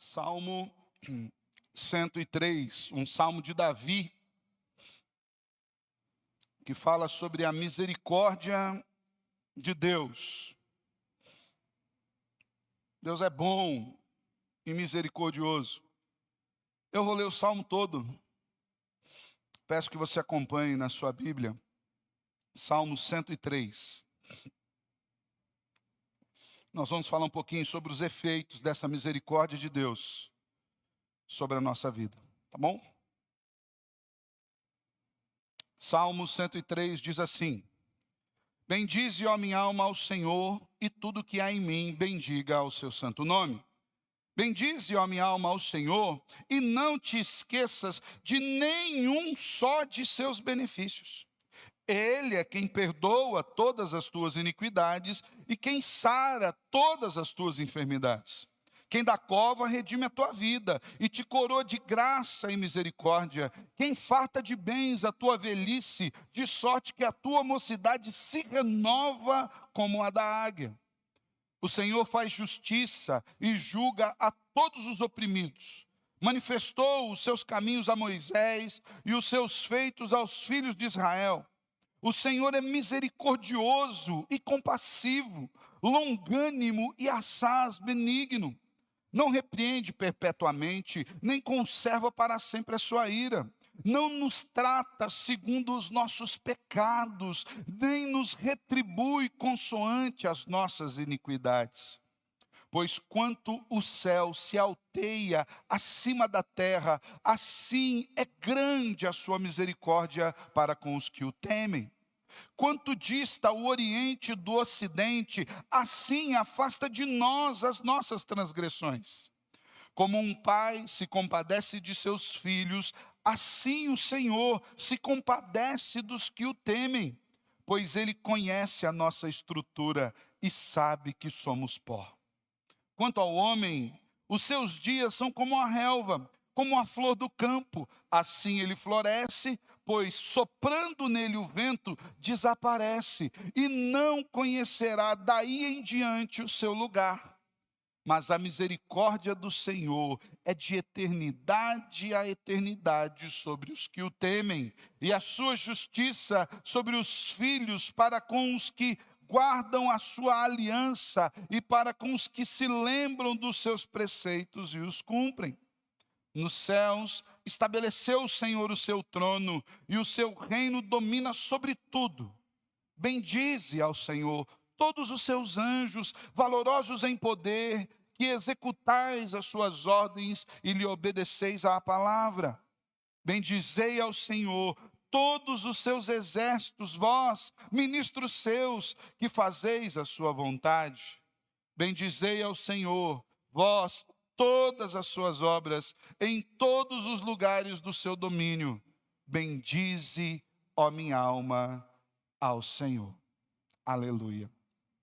Salmo 103, um salmo de Davi, que fala sobre a misericórdia de Deus. Deus é bom e misericordioso. Eu vou ler o salmo todo. Peço que você acompanhe na sua Bíblia. Salmo 103. Nós vamos falar um pouquinho sobre os efeitos dessa misericórdia de Deus sobre a nossa vida, tá bom? Salmo 103 diz assim: Bendize, ó minha alma, ao Senhor, e tudo que há em mim, bendiga ao seu santo nome. Bendize, ó minha alma, ao Senhor, e não te esqueças de nenhum só de seus benefícios. Ele é quem perdoa todas as tuas iniquidades e quem sara todas as tuas enfermidades. Quem da cova redime a tua vida e te coroa de graça e misericórdia. Quem farta de bens a tua velhice, de sorte que a tua mocidade se renova como a da águia. O Senhor faz justiça e julga a todos os oprimidos. Manifestou os seus caminhos a Moisés e os seus feitos aos filhos de Israel. O Senhor é misericordioso e compassivo, longânimo e assaz benigno. Não repreende perpetuamente, nem conserva para sempre a sua ira. Não nos trata segundo os nossos pecados, nem nos retribui consoante as nossas iniquidades. Pois quanto o céu se alteia acima da terra, assim é grande a sua misericórdia para com os que o temem. Quanto dista o oriente do ocidente, assim afasta de nós as nossas transgressões. Como um pai se compadece de seus filhos, assim o Senhor se compadece dos que o temem, pois Ele conhece a nossa estrutura e sabe que somos pó. Quanto ao homem, os seus dias são como a relva, como a flor do campo. Assim ele floresce, pois soprando nele o vento, desaparece, e não conhecerá daí em diante o seu lugar. Mas a misericórdia do Senhor é de eternidade a eternidade sobre os que o temem, e a sua justiça sobre os filhos para com os que guardam a sua aliança e para com os que se lembram dos seus preceitos e os cumprem. Nos céus estabeleceu o Senhor o seu trono, e o seu reino domina sobre tudo. Bendize ao Senhor todos os seus anjos, valorosos em poder, que executais as suas ordens e lhe obedeceis à palavra. Bendizei ao Senhor todos os seus exércitos, vós, ministros seus, que fazeis a sua vontade. Bendizei ao Senhor, vós, todas as suas obras, em todos os lugares do seu domínio. Bendize, ó minha alma, ao Senhor. Aleluia.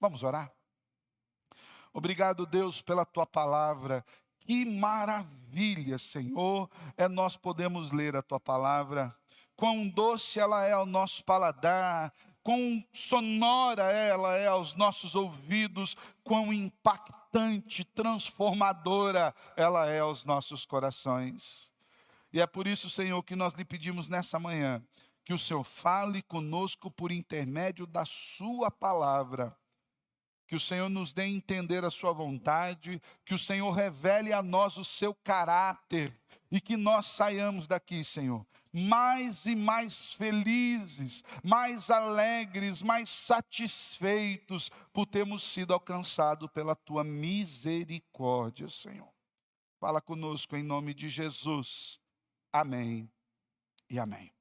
Vamos orar? Obrigado, Deus, pela tua palavra. Que maravilha, Senhor, é nós podemos ler a tua palavra. Quão doce ela é ao nosso paladar, quão sonora ela é aos nossos ouvidos, quão impactante, transformadora ela é aos nossos corações. E é por isso, Senhor, que nós lhe pedimos nessa manhã, que o Senhor fale conosco por intermédio da sua palavra. Que o Senhor nos dê a entender a sua vontade, que o Senhor revele a nós o seu caráter, e que nós saiamos daqui, Senhor, mais e mais felizes, mais alegres, mais satisfeitos, por termos sido alcançados pela tua misericórdia, Senhor. Fala conosco em nome de Jesus. Amém e amém.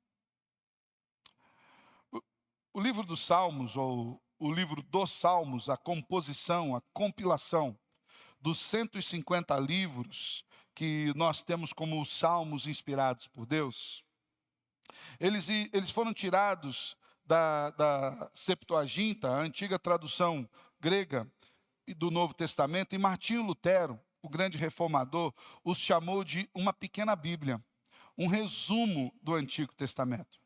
O livro dos Salmos, ou o livro dos Salmos, a composição, a compilação dos 150 livros que nós temos como os Salmos inspirados por Deus, eles foram tirados da Septuaginta, a antiga tradução grega do Novo Testamento, e Martinho Lutero, o grande reformador, os chamou de uma pequena Bíblia, um resumo do Antigo Testamento.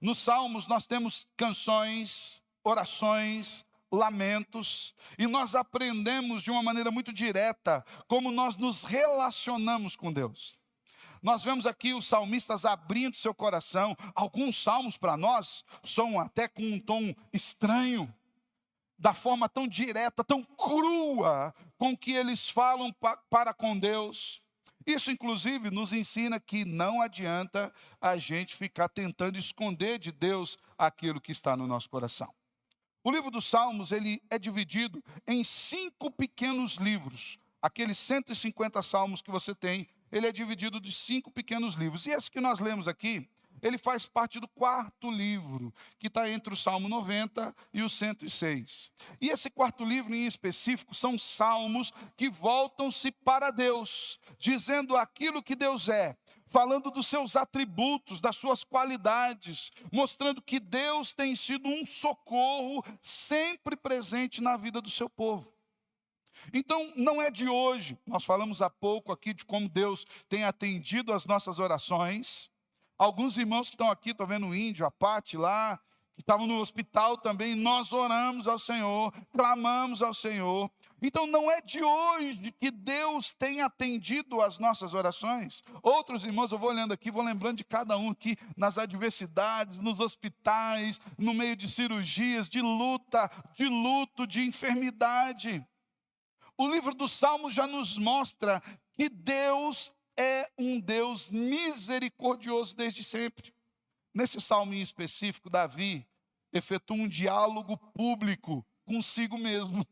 Nos Salmos nós temos canções, orações, lamentos, e nós aprendemos de uma maneira muito direta como nós nos relacionamos com Deus. Nós vemos aqui os salmistas abrindo seu coração. Alguns salmos para nós são até com um tom estranho, da forma tão direta, tão crua, com que eles falam para com Deus. Isso, inclusive, nos ensina que não adianta a gente ficar tentando esconder de Deus aquilo que está no nosso coração. O livro dos Salmos, ele é dividido em 5 pequenos livros. Aqueles 150 salmos que você tem, ele é dividido de 5 pequenos livros. E esse que nós lemos aqui, ele faz parte do 4º livro, que está entre o Salmo 90 e o 106. E esse 4º livro em específico são salmos que voltam-se para Deus, dizendo aquilo que Deus é, falando dos seus atributos, das suas qualidades, mostrando que Deus tem sido um socorro sempre presente na vida do seu povo. Então, não é de hoje, nós falamos há pouco aqui de como Deus tem atendido as nossas orações. Alguns irmãos que estão aqui, estou vendo o Índio, a Pati lá, que estavam no hospital também, nós oramos ao Senhor, clamamos ao Senhor. Então não é de hoje que Deus tem atendido as nossas orações. Outros irmãos, eu vou olhando aqui, vou lembrando de cada um aqui, nas adversidades, nos hospitais, no meio de cirurgias, de luta, de luto, de enfermidade. O livro dos Salmos já nos mostra que Deus é um Deus misericordioso desde sempre. Nesse salmo em específico, Davi efetua um diálogo público consigo mesmo.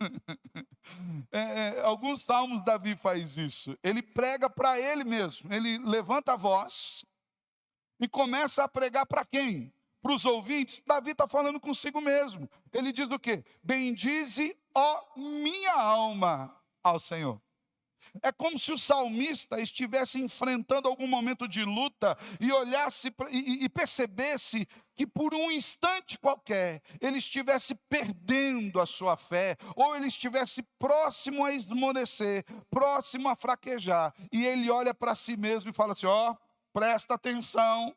Alguns salmos Davi faz isso. Ele prega para ele mesmo. Ele levanta a voz e começa a pregar para quem? Para os ouvintes. Davi está falando consigo mesmo. Ele diz o quê? Bendize, ó minha alma, ao Senhor. É como se o salmista estivesse enfrentando algum momento de luta e olhasse e percebesse que por um instante qualquer ele estivesse perdendo a sua fé, ou ele estivesse próximo a esmorecer, próximo a fraquejar. E ele olha para si mesmo e fala assim: ó, presta atenção.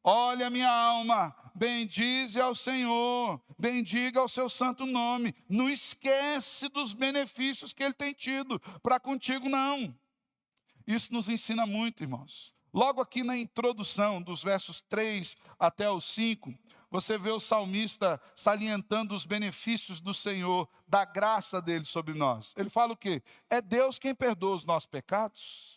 Olha, minha alma, bendize ao Senhor, bendiga ao seu santo nome. Não esquece dos benefícios que Ele tem tido para contigo, não. Isso nos ensina muito, irmãos. Logo aqui na introdução, dos versos 3 até os 5, você vê o salmista salientando os benefícios do Senhor, da graça dEle sobre nós. Ele fala o quê? É Deus quem perdoa os nossos pecados?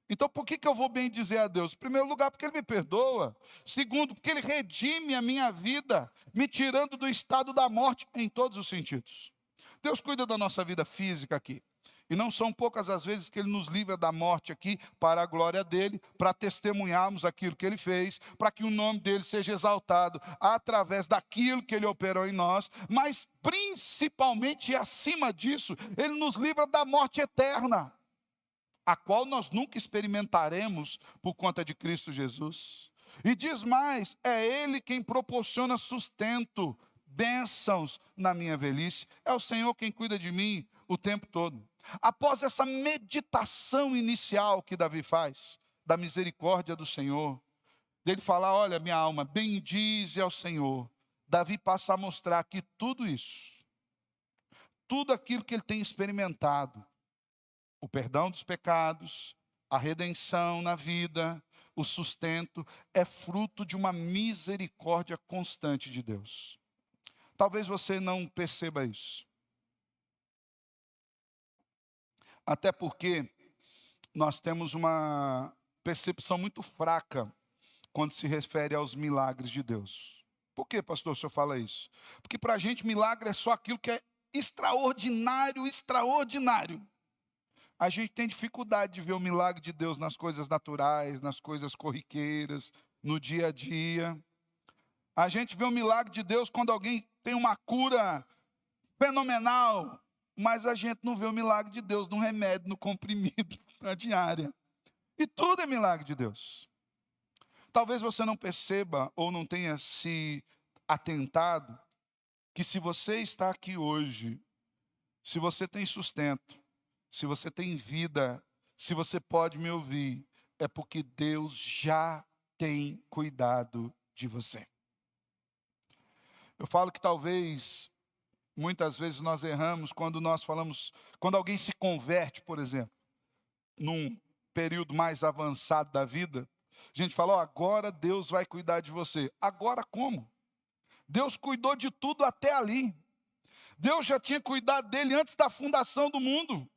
Então, por que eu vou bem dizer a Deus? Em primeiro lugar, porque Ele me perdoa. Segundo, porque Ele redime a minha vida, me tirando do estado da morte em todos os sentidos. Deus cuida da nossa vida física aqui. E não são poucas as vezes que Ele nos livra da morte aqui para a glória dEle, para testemunharmos aquilo que Ele fez, para que o nome dEle seja exaltado através daquilo que Ele operou em nós. Mas, principalmente e acima disso, Ele nos livra da morte eterna, a qual nós nunca experimentaremos por conta de Cristo Jesus. E diz mais, é Ele quem proporciona sustento, bênçãos na minha velhice. É o Senhor quem cuida de mim o tempo todo. Após essa meditação inicial que Davi faz, da misericórdia do Senhor, dele falar: olha, minha alma, bendize ao Senhor. Davi passa a mostrar que tudo isso, tudo aquilo que ele tem experimentado, o perdão dos pecados, a redenção na vida, o sustento, é fruto de uma misericórdia constante de Deus. Talvez você não perceba isso. Até porque nós temos uma percepção muito fraca quando se refere aos milagres de Deus. Por que, pastor, o senhor fala isso? Porque para a gente milagre é só aquilo que é extraordinário, extraordinário. A gente tem dificuldade de ver o milagre de Deus nas coisas naturais, nas coisas corriqueiras, no dia a dia. A gente vê o milagre de Deus quando alguém tem uma cura fenomenal, mas a gente não vê o milagre de Deus no remédio, no comprimido, na diária. E tudo é milagre de Deus. Talvez você não perceba ou não tenha se atentado que se você está aqui hoje, se você tem sustento, se você tem vida, se você pode me ouvir, é porque Deus já tem cuidado de você. Eu falo que talvez Muitas vezes nós erramos quando nós falamos, quando alguém se converte, por exemplo, num período mais avançado da vida, a gente fala, ó, agora Deus vai cuidar de você. Agora como? Deus cuidou de tudo até ali. Deus já tinha cuidado dele antes da fundação do mundo.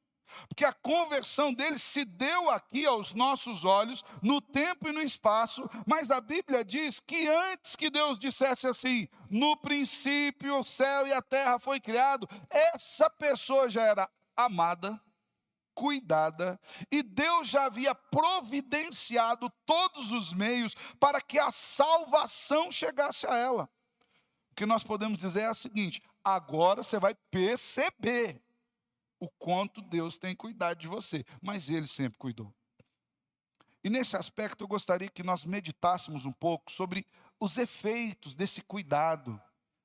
Porque a conversão dele se deu aqui aos nossos olhos, no tempo e no espaço, mas a Bíblia diz que antes que Deus dissesse assim, no princípio o céu e a terra foi criado, essa pessoa já era amada, cuidada, e Deus já havia providenciado todos os meios para que a salvação chegasse a ela. O que nós podemos dizer é o seguinte, agora você vai perceber o quanto Deus tem cuidado de você, mas Ele sempre cuidou. E nesse aspecto eu gostaria que nós meditássemos um pouco sobre os efeitos desse cuidado,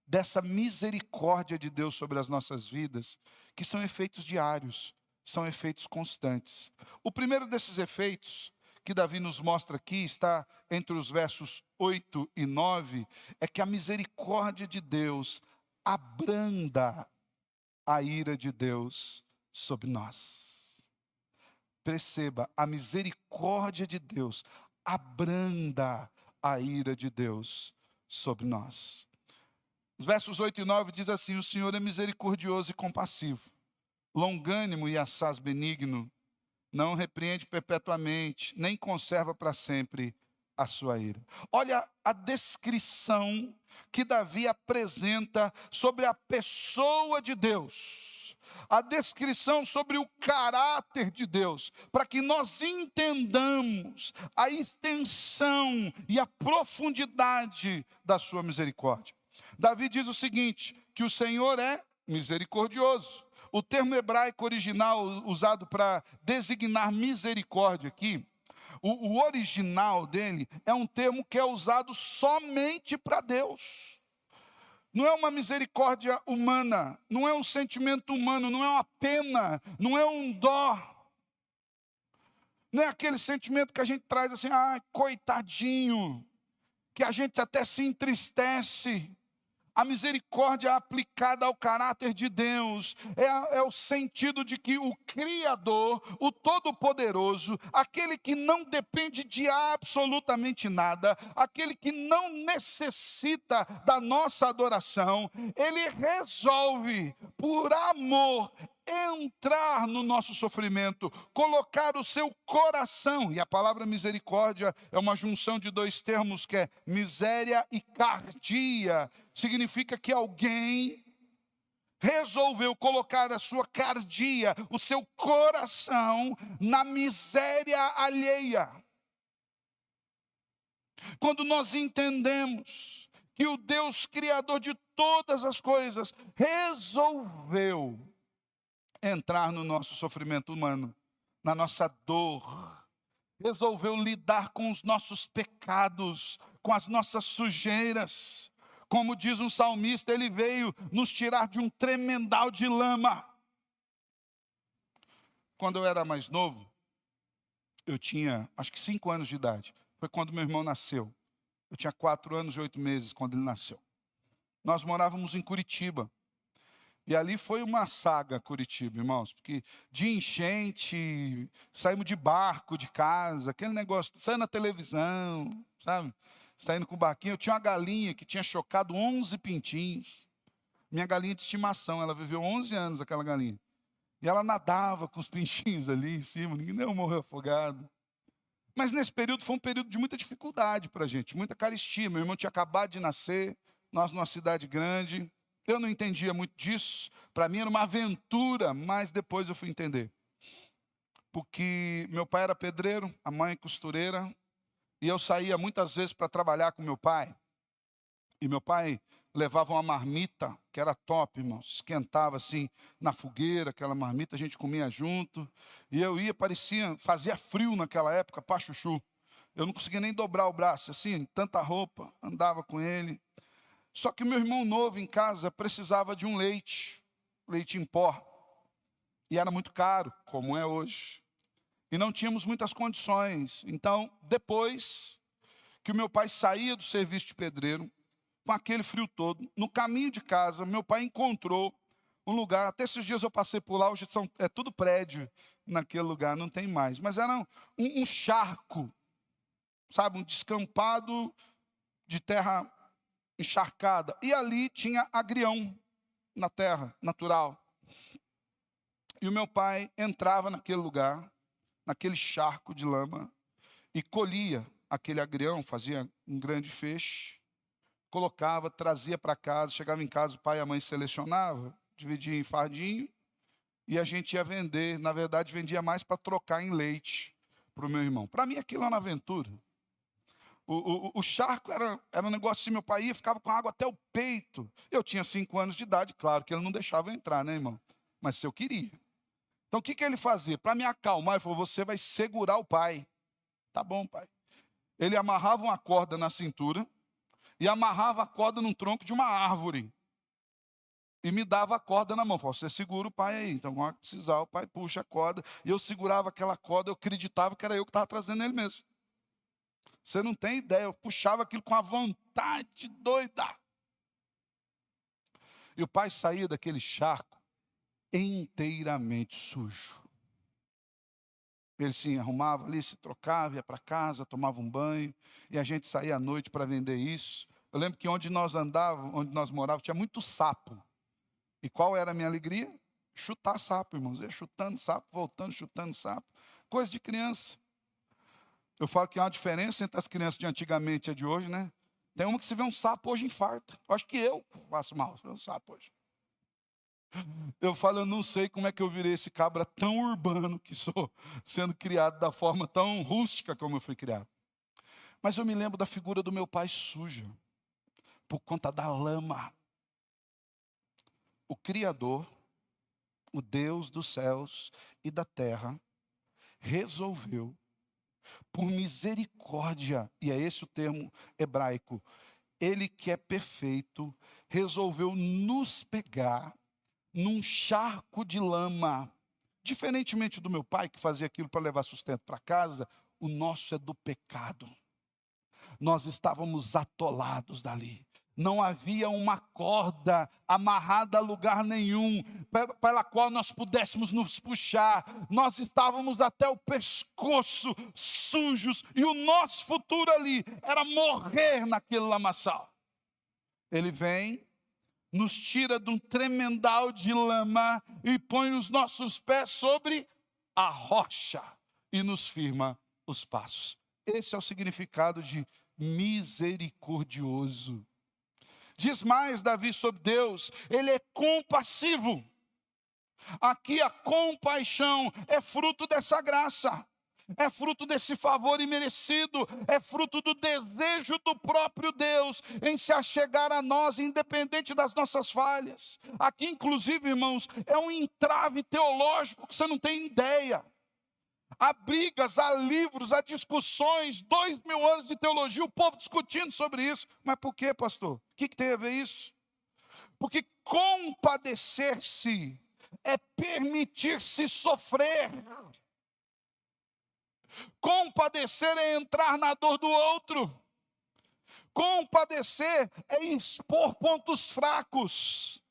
dessa misericórdia de Deus sobre as nossas vidas, que são efeitos diários, são efeitos constantes. O primeiro desses efeitos, que Davi nos mostra aqui, está entre os versos 8 e 9, é que a misericórdia de Deus abranda a ira de Deus sobre nós. Perceba, a misericórdia de Deus abranda a ira de Deus sobre nós. Os versos 8 e 9 diz assim, o Senhor é misericordioso e compassivo, longânimo e assaz benigno, não repreende perpetuamente, nem conserva para sempre a sua ira. Olha a descrição que Davi apresenta sobre a pessoa de Deus, a descrição sobre o caráter de Deus, para que nós entendamos a extensão e a profundidade da sua misericórdia. Davi diz o seguinte, que o Senhor é misericordioso. O termo hebraico original usado para designar misericórdia aqui, o original dele é um termo que é usado somente para Deus. Não é uma misericórdia humana, não é um sentimento humano, não é uma pena, não é um dó. Não é aquele sentimento que a gente traz assim, coitadinho, que a gente até se entristece. A misericórdia aplicada ao caráter de Deus é o sentido de que o Criador, o Todo-Poderoso, aquele que não depende de absolutamente nada, aquele que não necessita da nossa adoração, ele resolve, por amor, entrar no nosso sofrimento, colocar o seu coração, e a palavra misericórdia é uma junção de dois termos que é miséria e cardia, significa que alguém resolveu colocar a sua cardia, o seu coração, na miséria alheia. Quando nós entendemos que o Deus Criador de todas as coisas resolveu entrar no nosso sofrimento humano, na nossa dor, resolveu lidar com os nossos pecados, com as nossas sujeiras. Como diz um salmista, ele veio nos tirar de um tremendal de lama. Quando eu era mais novo, eu tinha acho que 5 anos de idade. Foi quando meu irmão nasceu. Eu tinha 4 anos e 8 meses quando ele nasceu. Nós morávamos em Curitiba. E ali foi uma saga, Curitiba, irmãos, porque de enchente, saímos de barco de casa, aquele negócio, saindo na televisão, sabe? Saindo com o barquinho. Eu tinha uma galinha que tinha chocado 11 pintinhos. Minha galinha de estimação, ela viveu 11 anos, aquela galinha. E ela nadava com os pintinhos ali em cima, ninguém morreu afogado. Mas nesse período foi um período de muita dificuldade para a gente, muita carestia. Meu irmão tinha acabado de nascer, nós numa cidade grande. Eu não entendia muito disso, para mim era uma aventura, mas depois eu fui entender. Porque meu pai era pedreiro, a mãe costureira, e eu saía muitas vezes para trabalhar com meu pai. E meu pai levava uma marmita, que era top, irmão, esquentava assim na fogueira, aquela marmita, a gente comia junto. E eu ia, fazia frio naquela época, pá chuchu. Eu não conseguia nem dobrar o braço, assim, tanta roupa, andava com ele. Só que meu irmão novo em casa precisava de um leite em pó. E era muito caro, como é hoje. E não tínhamos muitas condições. Então, depois que o meu pai saía do serviço de pedreiro, com aquele frio todo, no caminho de casa, meu pai encontrou um lugar, até esses dias eu passei por lá, hoje é tudo prédio naquele lugar, não tem mais. Mas era um charco, sabe, um descampado de terra encharcada. E ali tinha agrião na terra, natural. E o meu pai entrava naquele lugar, naquele charco de lama, e colhia aquele agrião, fazia um grande feixe, colocava, trazia para casa, chegava em casa, o pai e a mãe selecionavam, dividia em fardinho, e a gente ia vender. Na verdade, vendia mais para trocar em leite para o meu irmão. Para mim, aquilo era uma aventura. O charco era um negócio assim, meu pai ia, ficava com água até o peito. Eu tinha 5 anos de idade, claro que ele não deixava eu entrar, né, irmão? Mas se eu queria. Então, o que ele fazia? Para me acalmar, ele falou, você vai segurar o pai. Tá bom, pai. Ele amarrava uma corda na cintura e amarrava a corda num tronco de uma árvore. E me dava a corda na mão. Falou, você segura o pai aí. Então, quando precisar, o pai puxa a corda. E eu segurava aquela corda, eu acreditava que era eu que estava trazendo ele mesmo. Você não tem ideia, eu puxava aquilo com a vontade doida. E o pai saía daquele charco inteiramente sujo. Ele se arrumava ali, se trocava, ia para casa, tomava um banho, e a gente saía à noite para vender isso. Eu lembro que onde nós andávamos, onde nós morávamos, tinha muito sapo. E qual era a minha alegria? Chutar sapo, irmãos. Eu ia chutando sapo, voltando, chutando sapo. Coisa de criança. Eu falo que há uma diferença entre as crianças de antigamente e a de hoje, né? Tem uma que se vê um sapo hoje infarta. Eu acho que eu faço mal se vê um sapo hoje. Eu falo, eu não sei como é que eu virei esse cabra tão urbano que sou, sendo criado da forma tão rústica como eu fui criado. Mas eu me lembro da figura do meu pai suja, por conta da lama. O Criador, o Deus dos céus e da terra, resolveu, por misericórdia, e é esse o termo hebraico, ele que é perfeito, resolveu nos pegar num charco de lama. Diferentemente do meu pai, que fazia aquilo para levar sustento para casa, o nosso é do pecado. Nós estávamos atolados dali. Não havia uma corda amarrada a lugar nenhum, pela qual nós pudéssemos nos puxar. Nós estávamos até o pescoço, sujos, e o nosso futuro ali era morrer naquele lamaçal. Ele vem, nos tira de um tremendal de lama e põe os nossos pés sobre a rocha e nos firma os passos. Esse é o significado de misericordioso. Diz mais Davi sobre Deus, ele é compassivo. Aqui a compaixão é fruto dessa graça. É fruto desse favor imerecido, é fruto do desejo do próprio Deus em se achegar a nós, independente das nossas falhas. Aqui, inclusive, irmãos, é um entrave teológico que você não tem ideia. Há brigas, há livros, há discussões, 2000 anos de teologia, o povo discutindo sobre isso. Mas por quê, pastor? O que tem a ver isso? Porque compadecer-se é permitir-se sofrer. Compadecer é entrar na dor do outro. Compadecer é expor pontos fracos.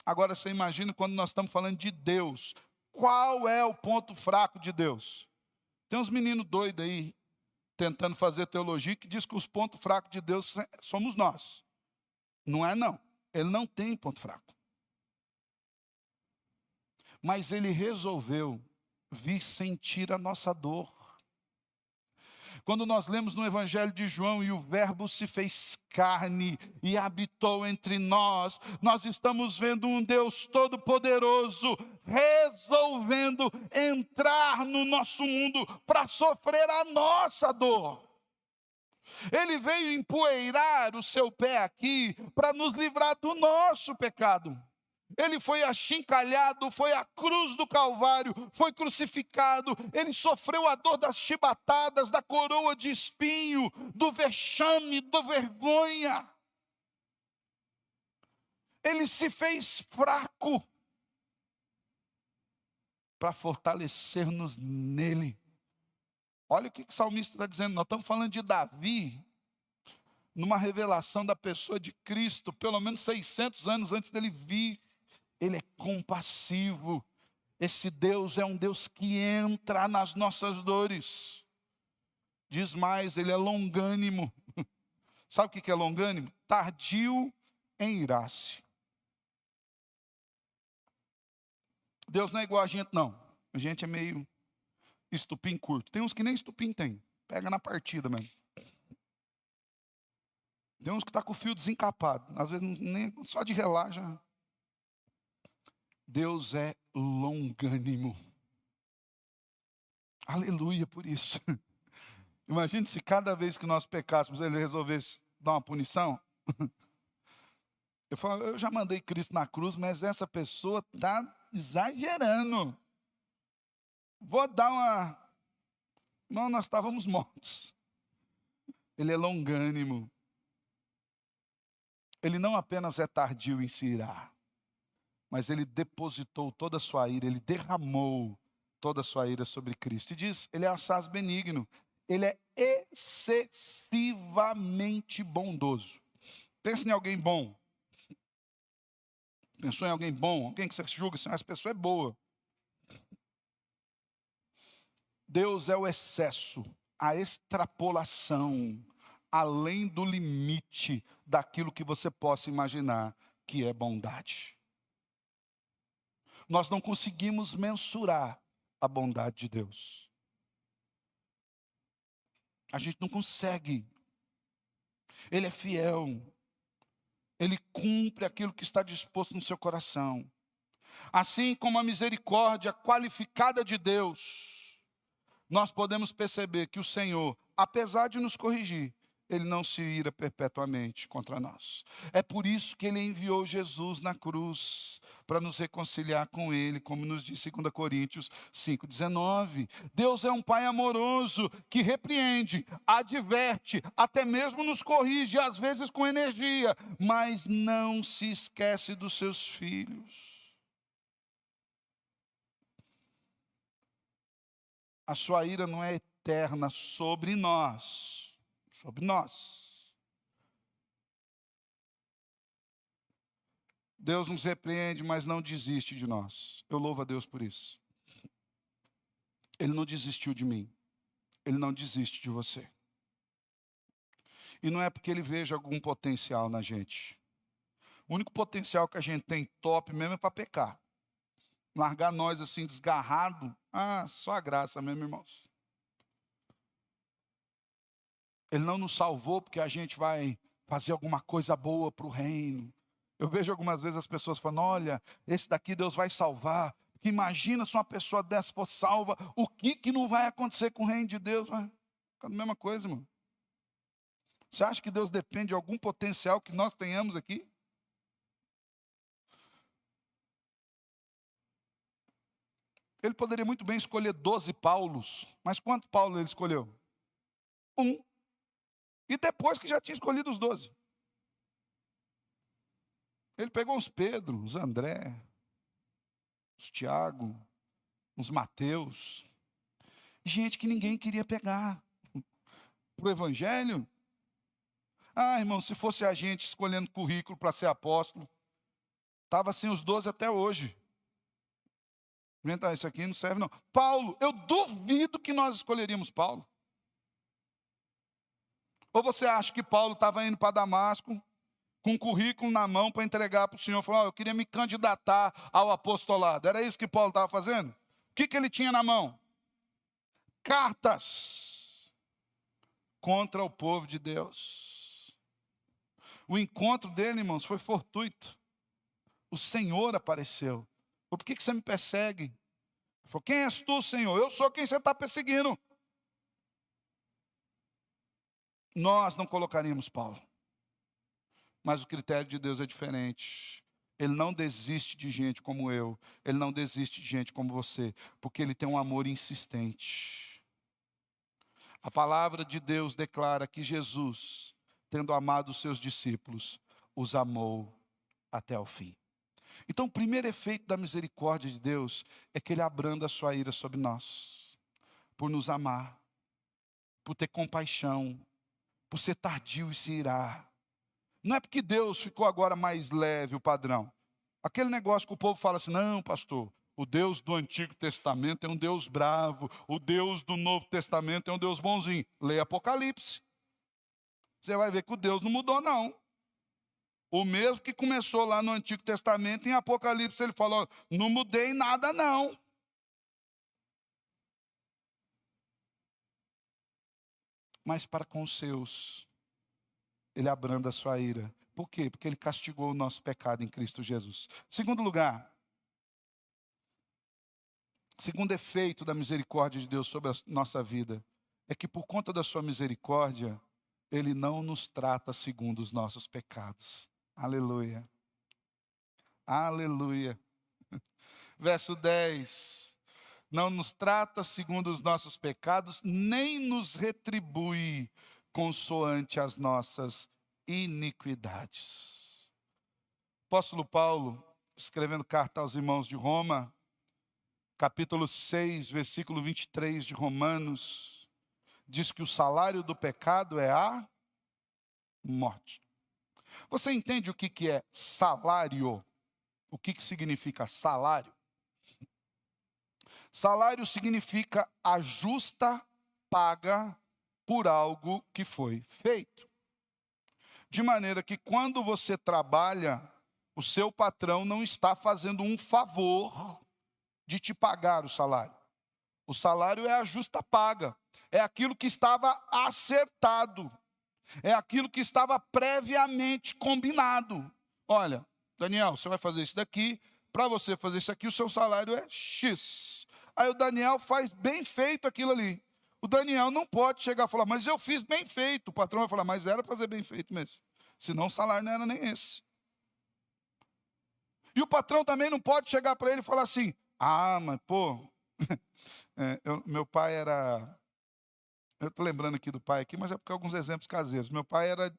Agora você imagina quando nós estamos falando de Deus. Qual é o ponto fraco de Deus? Tem uns meninos doidos aí, tentando fazer teologia, que diz que os pontos fracos de Deus somos nós. Não é não. Ele não tem ponto fraco. Mas ele resolveu vir sentir a nossa dor. Quando nós lemos no Evangelho de João, e o verbo se fez carne e habitou entre nós, nós estamos vendo um Deus todo-poderoso, resolvendo entrar no nosso mundo para sofrer a nossa dor. Ele veio empoeirar o seu pé aqui para nos livrar do nosso pecado. Ele foi achincalhado, foi à cruz do Calvário, foi crucificado. Ele sofreu a dor das chibatadas, da coroa de espinho, do vexame, da vergonha. Ele se fez fraco para fortalecer-nos nele. Olha o que o salmista está dizendo. Nós estamos falando de Davi, numa revelação da pessoa de Cristo, pelo menos 600 anos antes dele vir. Ele é compassivo. Esse Deus é um Deus que entra nas nossas dores. Diz mais, ele é longânimo. Sabe o que é longânimo? Tardio em irar-se. Deus não é igual a gente, não. A gente é meio estupim curto. Tem uns que nem estupim tem. Pega na partida mesmo. Tem uns que tá com o fio desencapado. Às vezes nem só de relar já. Deus é longânimo. Aleluia por isso. Imagine se cada vez que nós pecássemos, ele resolvesse dar uma punição. Eu falo, eu já mandei Cristo na cruz, mas essa pessoa está exagerando. Vou dar uma... Não, nós estávamos mortos. Ele é longânimo. Ele não apenas é tardio em se irar, mas ele depositou toda a sua ira, ele derramou toda a sua ira sobre Cristo. E diz, ele é assaz benigno. Ele é excessivamente bondoso. Pensa em alguém bom. Pensou em alguém bom? Alguém que você julga assim, essa pessoa é boa. Deus é o excesso, a extrapolação, além do limite daquilo que você possa imaginar que é bondade. Nós não conseguimos mensurar a bondade de Deus. A gente não consegue. Ele é fiel. Ele cumpre aquilo que está disposto no seu coração. Assim como a misericórdia qualificada de Deus, nós podemos perceber que o Senhor, apesar de nos corrigir, ele não se ira perpetuamente contra nós. É por isso que ele enviou Jesus na cruz, para nos reconciliar com ele, como nos diz 2 Coríntios 5,19. Deus é um Pai amoroso, que repreende, adverte, até mesmo nos corrige, às vezes com energia, mas não se esquece dos seus filhos. A sua ira não é eterna sobre nós. Sobre nós. Deus nos repreende, mas não desiste de nós. Eu louvo a Deus por isso. Ele não desistiu de mim. Ele não desiste de você. E não é porque ele veja algum potencial na gente. O único potencial que a gente tem top mesmo é para pecar. Largar nós assim desgarrado. Só a graça mesmo, irmãos. Ele não nos salvou porque a gente vai fazer alguma coisa boa para o reino. Eu vejo algumas vezes as pessoas falando, olha, esse daqui Deus vai salvar. Porque imagina se uma pessoa dessa for salva, o que não vai acontecer com o reino de Deus? Vai ficar a mesma coisa, irmão. Você acha que Deus depende de algum potencial que nós tenhamos aqui? Ele poderia muito bem escolher 12 Paulos, mas quantos Paulo ele escolheu? Um. E depois que já tinha escolhido os 12. Ele pegou os Pedro, os André, os Tiago, os Mateus. Gente que ninguém queria pegar. Para o Evangelho. Irmão, se fosse a gente escolhendo currículo para ser apóstolo, estava assim os 12 até hoje. Isso aqui não serve não. Paulo, eu duvido que nós escolheríamos Paulo. Ou você acha que Paulo estava indo para Damasco, com um currículo na mão para entregar para o Senhor, falou, eu queria me candidatar ao apostolado. Era isso que Paulo estava fazendo? O que ele tinha na mão? Cartas contra o povo de Deus. O encontro dele, irmãos, foi fortuito. O Senhor apareceu. Por que você me persegue? Ele falou, quem és tu, Senhor? Eu sou quem você está perseguindo. Nós não colocaríamos Paulo. Mas o critério de Deus é diferente. Ele não desiste de gente como eu. Ele não desiste de gente como você. Porque ele tem um amor insistente. A palavra de Deus declara que Jesus, tendo amado os seus discípulos, os amou até o fim. Então, o primeiro efeito da misericórdia de Deus é que ele abranda a sua ira sobre nós. Por nos amar. Por ter compaixão. por ser tardio e se irar. Não é porque Deus ficou agora mais leve o padrão. Aquele negócio que o povo fala assim, não, pastor, o Deus do Antigo Testamento é um Deus bravo, o Deus do Novo Testamento é um Deus bonzinho. Leia Apocalipse. Você vai ver que o Deus não mudou, não. O mesmo que começou lá no Antigo Testamento, em Apocalipse ele falou, não mudei nada, não. Mas para com os seus, ele abranda a sua ira. Por quê? Porque ele castigou o nosso pecado em Cristo Jesus. Segundo lugar, segundo efeito da misericórdia de Deus sobre a nossa vida, é que por conta da sua misericórdia, ele não nos trata segundo os nossos pecados. Aleluia. Aleluia. Verso 10. Não nos trata segundo os nossos pecados, nem nos retribui consoante as nossas iniquidades. Apóstolo Paulo, escrevendo carta aos irmãos de Roma, capítulo 6, versículo 23 de Romanos, diz que o salário do pecado é a morte. Você entende o que é salário? O que significa salário? Salário significa a justa paga por algo que foi feito. De maneira que quando você trabalha, o seu patrão não está fazendo um favor de te pagar o salário. O salário é a justa paga, é aquilo que estava acertado, é aquilo que estava previamente combinado. Olha, Daniel, você vai fazer isso daqui, para você fazer isso aqui, o seu salário é X. Aí o Daniel faz bem feito aquilo ali. O Daniel não pode chegar e falar, mas eu fiz bem feito. O patrão vai falar, mas era fazer bem feito mesmo. Senão o salário não era nem esse. E o patrão também não pode chegar para ele e falar assim, mas pô, meu pai era... Eu estou lembrando aqui do pai aqui, mas é porque alguns exemplos caseiros. Meu pai era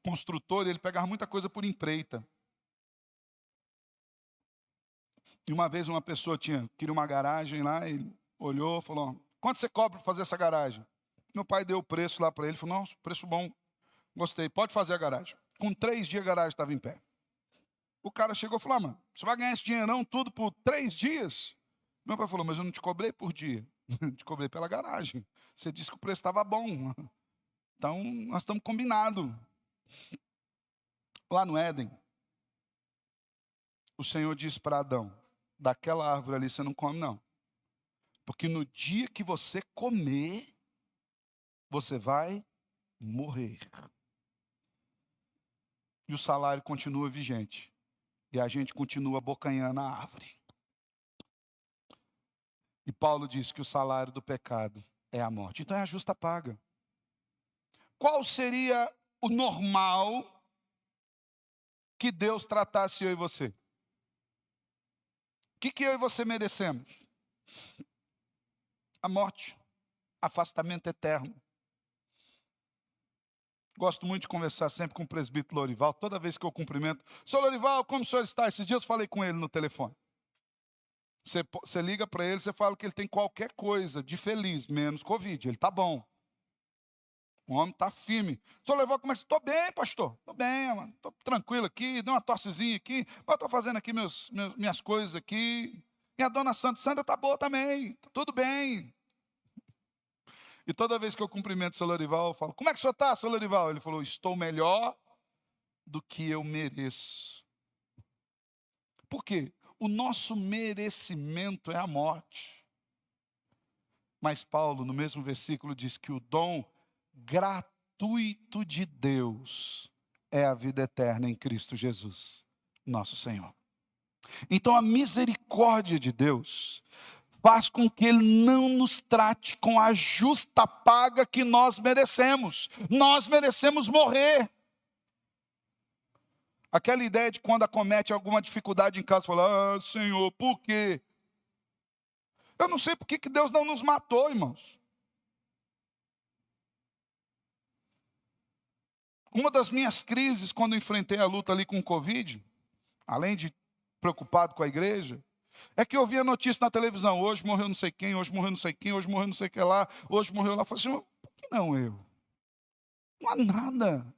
construtor e ele pegava muita coisa por empreita. E uma vez uma pessoa queria uma garagem lá, e olhou, falou, quanto você cobra para fazer essa garagem? Meu pai deu o preço lá para ele, falou, nossa, preço bom, gostei, pode fazer a garagem. Com 3 dias a garagem estava em pé. O cara chegou e falou, mano, você vai ganhar esse dinheirão tudo por 3 dias? Meu pai falou, mas eu não te cobrei por dia, te cobrei pela garagem. Você disse que o preço estava bom, então nós estamos combinados. Lá no Éden, o Senhor disse para Adão, daquela árvore ali você não come não. Porque no dia que você comer, você vai morrer. E o salário continua vigente. E a gente continua abocanhando a árvore. E Paulo diz que o salário do pecado é a morte. Então é a justa paga. Qual seria o normal que Deus tratasse eu e você? O que eu e você merecemos? A morte, afastamento eterno. Gosto muito de conversar sempre com o presbítero Lorival, toda vez que eu cumprimento. Senhor Lorival, como o senhor está? Esses dias eu falei com ele no telefone. Você liga para ele, você fala que ele tem qualquer coisa de feliz, menos Covid. Ele está bom. O homem está firme. Senhor Lorival, como é que você está? Estou bem, pastor. Estou bem, mano. Estou tranquilo aqui, dei uma tossezinha aqui. Mas estou fazendo aqui minhas coisas aqui. Minha dona Sandra está boa também. Tá tudo bem. E toda vez que eu cumprimento o senhor Lorival, eu falo, como é que o senhor está, senhor Lorival? Ele falou, estou melhor do que eu mereço. Por quê? O nosso merecimento é a morte. Mas Paulo, no mesmo versículo, diz que o dom gratuito de Deus é a vida eterna em Cristo Jesus, nosso Senhor. Então a misericórdia de Deus faz com que Ele não nos trate com a justa paga que nós merecemos. Nós merecemos morrer. Aquela ideia de quando acomete alguma dificuldade em casa, fala, Senhor, por quê? Eu não sei por que Deus não nos matou, irmãos. Uma das minhas crises, quando enfrentei a luta ali com o Covid, além de preocupado com a igreja, é que eu via notícia na televisão, hoje morreu não sei quem, hoje morreu não sei quem, hoje morreu não sei o que lá, hoje morreu lá. Eu falei assim, por que não eu? Não há nada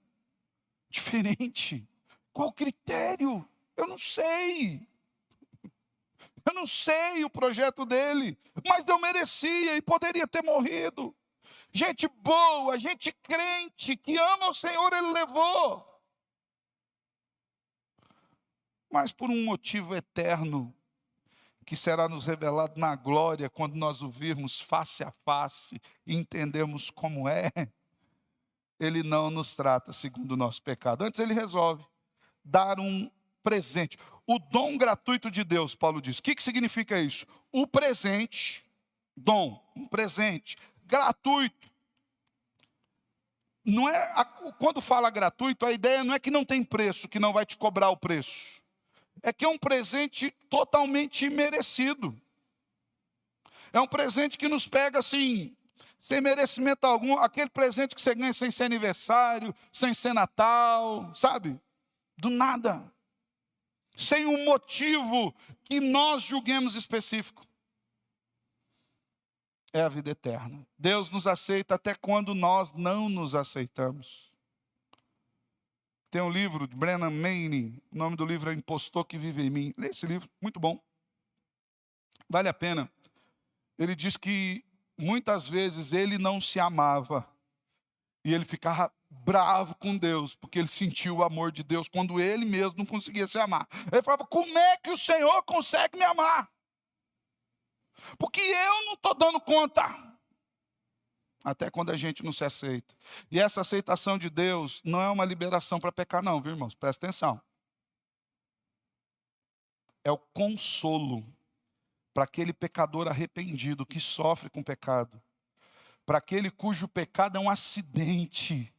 diferente. Qual o critério? Eu não sei. Eu não sei o projeto dele, mas eu merecia e poderia ter morrido. Gente boa, gente crente, que ama o Senhor, ele levou. Mas por um motivo eterno, que será nos revelado na glória, quando nós o virmos face a face e entendermos como é, ele não nos trata segundo o nosso pecado. Antes ele resolve dar um presente. O dom gratuito de Deus, Paulo diz. O que significa isso? O presente, dom, um presente, gratuito. Não é, quando fala gratuito, a ideia não é que não tem preço, que não vai te cobrar o preço. É que é um presente totalmente imerecido. É um presente que nos pega assim, sem merecimento algum. Aquele presente que você ganha sem ser aniversário, sem ser Natal, sabe? Do nada. Sem um motivo que nós julguemos específico. É a vida eterna. Deus nos aceita até quando nós não nos aceitamos. Tem um livro de Brennan Manning, o nome do livro é Impostor que Vive em Mim. Lê esse livro, muito bom. Vale a pena. Ele diz que muitas vezes ele não se amava. E ele ficava bravo com Deus, porque ele sentiu o amor de Deus, quando ele mesmo não conseguia se amar. Ele falava, como é que o Senhor consegue me amar? Porque eu não estou dando conta. Até quando a gente não se aceita. E essa aceitação de Deus não é uma liberação para pecar não, viu irmãos? Presta atenção. É o consolo para aquele pecador arrependido que sofre com pecado. Para aquele cujo pecado é um acidente.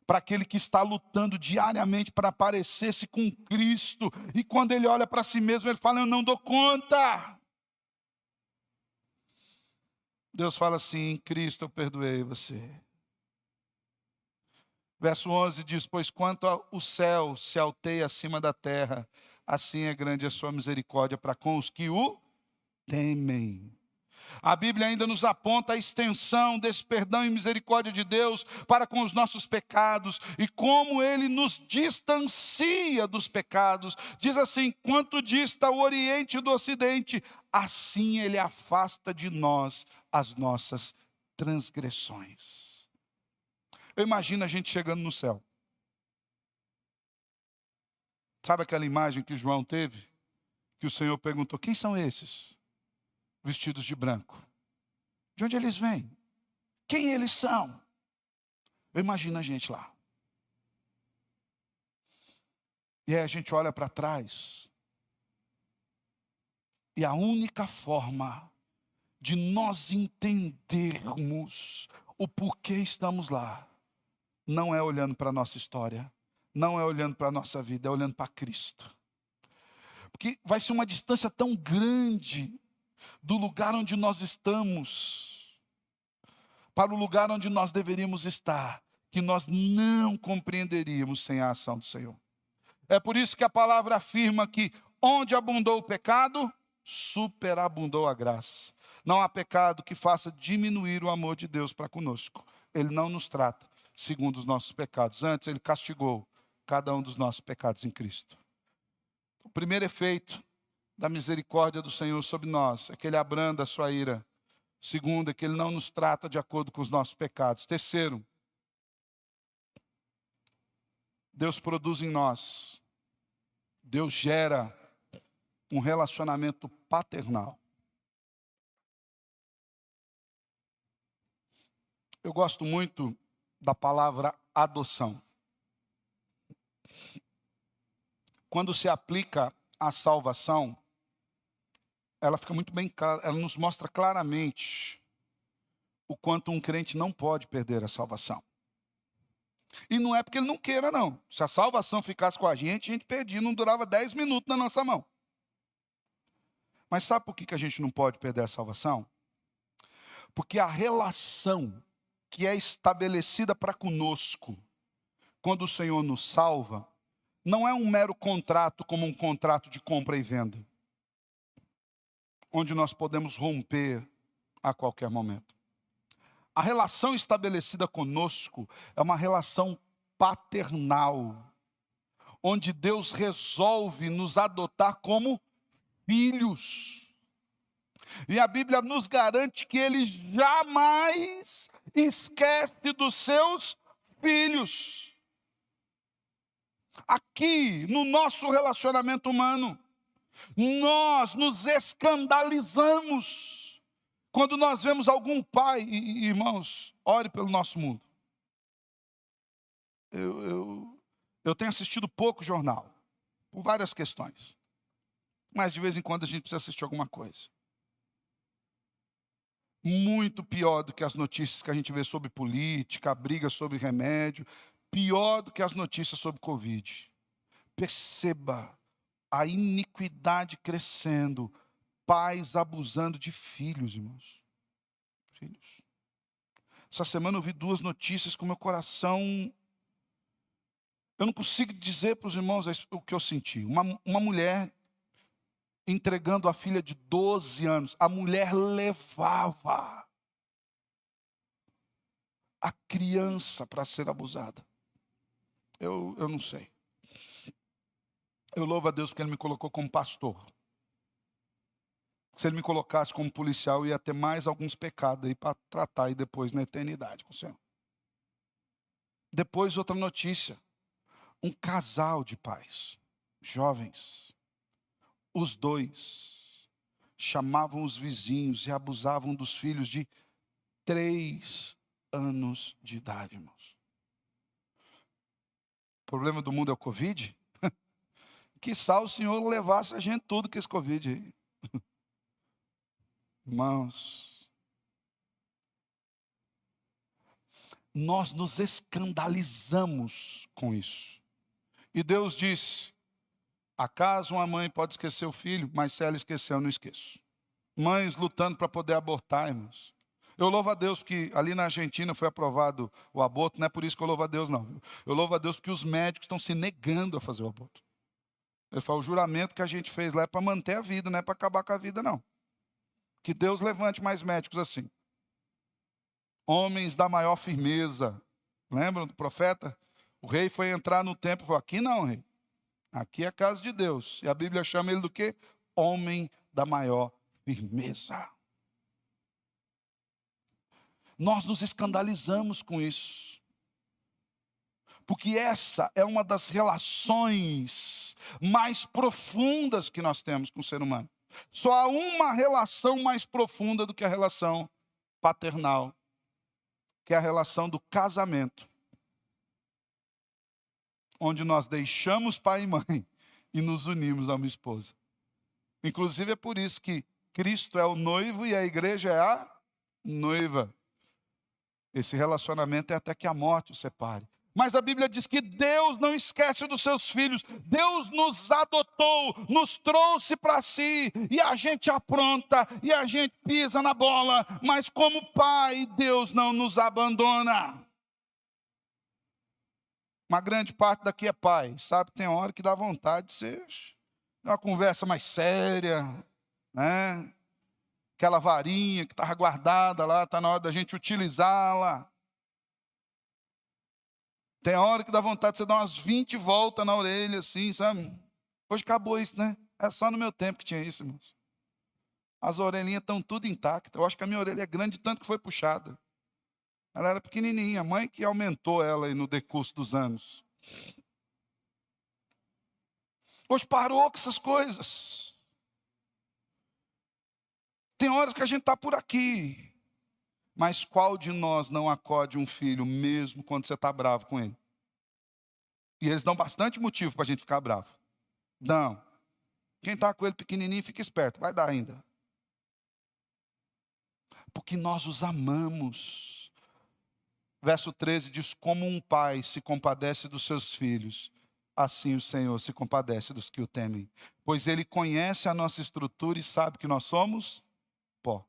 Para aquele que está lutando diariamente para parecer-se com Cristo. E quando ele olha para si mesmo, ele fala, eu não dou conta. Deus fala assim, em Cristo eu perdoei você. Verso 11 diz, pois quanto o céu se alteia acima da terra, assim é grande a sua misericórdia para com os que o temem. A Bíblia ainda nos aponta a extensão desse perdão e misericórdia de Deus para com os nossos pecados e como Ele nos distancia dos pecados. Diz assim, quanto dista o Oriente do Ocidente, assim Ele afasta de nós as nossas transgressões. Eu imagino a gente chegando no céu. Sabe aquela imagem que João teve? Que o Senhor perguntou, quem são esses? Vestidos de branco. De onde eles vêm? Quem eles são? Eu imagino a gente lá. E aí a gente olha para trás. E a única forma de nós entendermos o porquê estamos lá, não é olhando para a nossa história, não é olhando para a nossa vida, é olhando para Cristo. Porque vai ser uma distância tão grande do lugar onde nós estamos para o lugar onde nós deveríamos estar, que nós não compreenderíamos sem a ação do Senhor. É por isso que a palavra afirma que onde abundou o pecado, superabundou a graça. Não há pecado que faça diminuir o amor de Deus para conosco. Ele não nos trata segundo os nossos pecados. Antes, Ele castigou cada um dos nossos pecados em Cristo. O primeiro efeito da misericórdia do Senhor sobre nós é que Ele abranda a sua ira. Segundo, é que Ele não nos trata de acordo com os nossos pecados. Terceiro, Deus produz em nós, Deus gera um relacionamento paternal. Eu gosto muito da palavra adoção. Quando se aplica à salvação, ela fica muito bem clara, ela nos mostra claramente o quanto um crente não pode perder a salvação. E não é porque ele não queira, não. Se a salvação ficasse com a gente perdia, não durava 10 minutos na nossa mão. Mas sabe por que a gente não pode perder a salvação? Porque a relação que é estabelecida para conosco, quando o Senhor nos salva, não é um mero contrato como um contrato de compra e venda, onde nós podemos romper a qualquer momento. A relação estabelecida conosco é uma relação paternal, onde Deus resolve nos adotar como filhos. E a Bíblia nos garante que Ele jamais esquece dos seus filhos. Aqui, no nosso relacionamento humano, nós nos escandalizamos quando nós vemos algum pai, e irmãos, ore pelo nosso mundo. Eu tenho assistido pouco jornal, por várias questões. Mas de vez em quando a gente precisa assistir alguma coisa. Muito pior do que as notícias que a gente vê sobre política, a briga sobre remédio, pior do que as notícias sobre Covid. Perceba a iniquidade crescendo, pais abusando de filhos, irmãos. Filhos. Essa semana eu vi 2 notícias com meu coração. Eu não consigo dizer para os irmãos o que eu senti. Uma mulher entregando a filha de 12 anos. A mulher levava a criança para ser abusada. Eu não sei. Eu louvo a Deus porque Ele me colocou como pastor. Se Ele me colocasse como policial, eu ia ter mais alguns pecados aí para tratar e depois na eternidade com o Senhor. Depois outra notícia. Um casal de pais, jovens. Os 2 chamavam os vizinhos e abusavam dos filhos de 3 anos de idade, irmãos. O problema do mundo é o Covid? Quiçá o Senhor levasse a gente tudo com esse Covid aí. Irmãos, nós nos escandalizamos com isso. E Deus disse: acaso uma mãe pode esquecer o filho, mas se ela esqueceu, eu não esqueço. Mães lutando para poder abortar, irmãos. Eu louvo a Deus porque ali na Argentina foi aprovado o aborto, não é por isso que eu louvo a Deus, não. Eu louvo a Deus porque os médicos estão se negando a fazer o aborto. Ele falou: o juramento que a gente fez lá é para manter a vida, não é para acabar com a vida, não. Que Deus levante mais médicos assim. Homens da maior firmeza. Lembram do profeta? O rei foi entrar no templo e falou: aqui não, rei. Aqui é a casa de Deus. E a Bíblia chama ele do quê? Homem da maior firmeza. Nós nos escandalizamos com isso. Porque essa é uma das relações mais profundas que nós temos com o ser humano. Só há uma relação mais profunda do que a relação paternal, que é a relação do casamento. Onde nós deixamos pai e mãe e nos unimos a uma esposa. Inclusive é por isso que Cristo é o noivo e a igreja é a noiva. Esse relacionamento é até que a morte o separe. Mas a Bíblia diz que Deus não esquece dos seus filhos. Deus nos adotou, nos trouxe para si. E a gente apronta, e a gente pisa na bola. Mas como pai, Deus não nos abandona. Uma grande parte daqui é pai. Sabe, tem hora que dá vontade de ser uma conversa mais séria, né? Aquela varinha que estava guardada lá, está na hora da gente utilizá-la. Tem hora que dá vontade de você dar umas 20 voltas na orelha, assim, sabe? Hoje acabou isso, né? É só no meu tempo que tinha isso, irmãos. As orelhinhas estão tudo intactas. Eu acho que a minha orelha é grande tanto que foi puxada. Ela era pequenininha, a mãe que aumentou ela aí no decurso dos anos. Hoje parou com essas coisas. Tem horas que a gente está por aqui. Mas qual de nós não acode um filho mesmo quando você está bravo com ele? E eles dão bastante motivo para a gente ficar bravo. Não. Quem está com ele pequenininho, fica esperto. Vai dar ainda. Porque nós os amamos. Verso 13 diz: como um pai se compadece dos seus filhos, assim o Senhor se compadece dos que o temem. Pois Ele conhece a nossa estrutura e sabe que nós somos pó.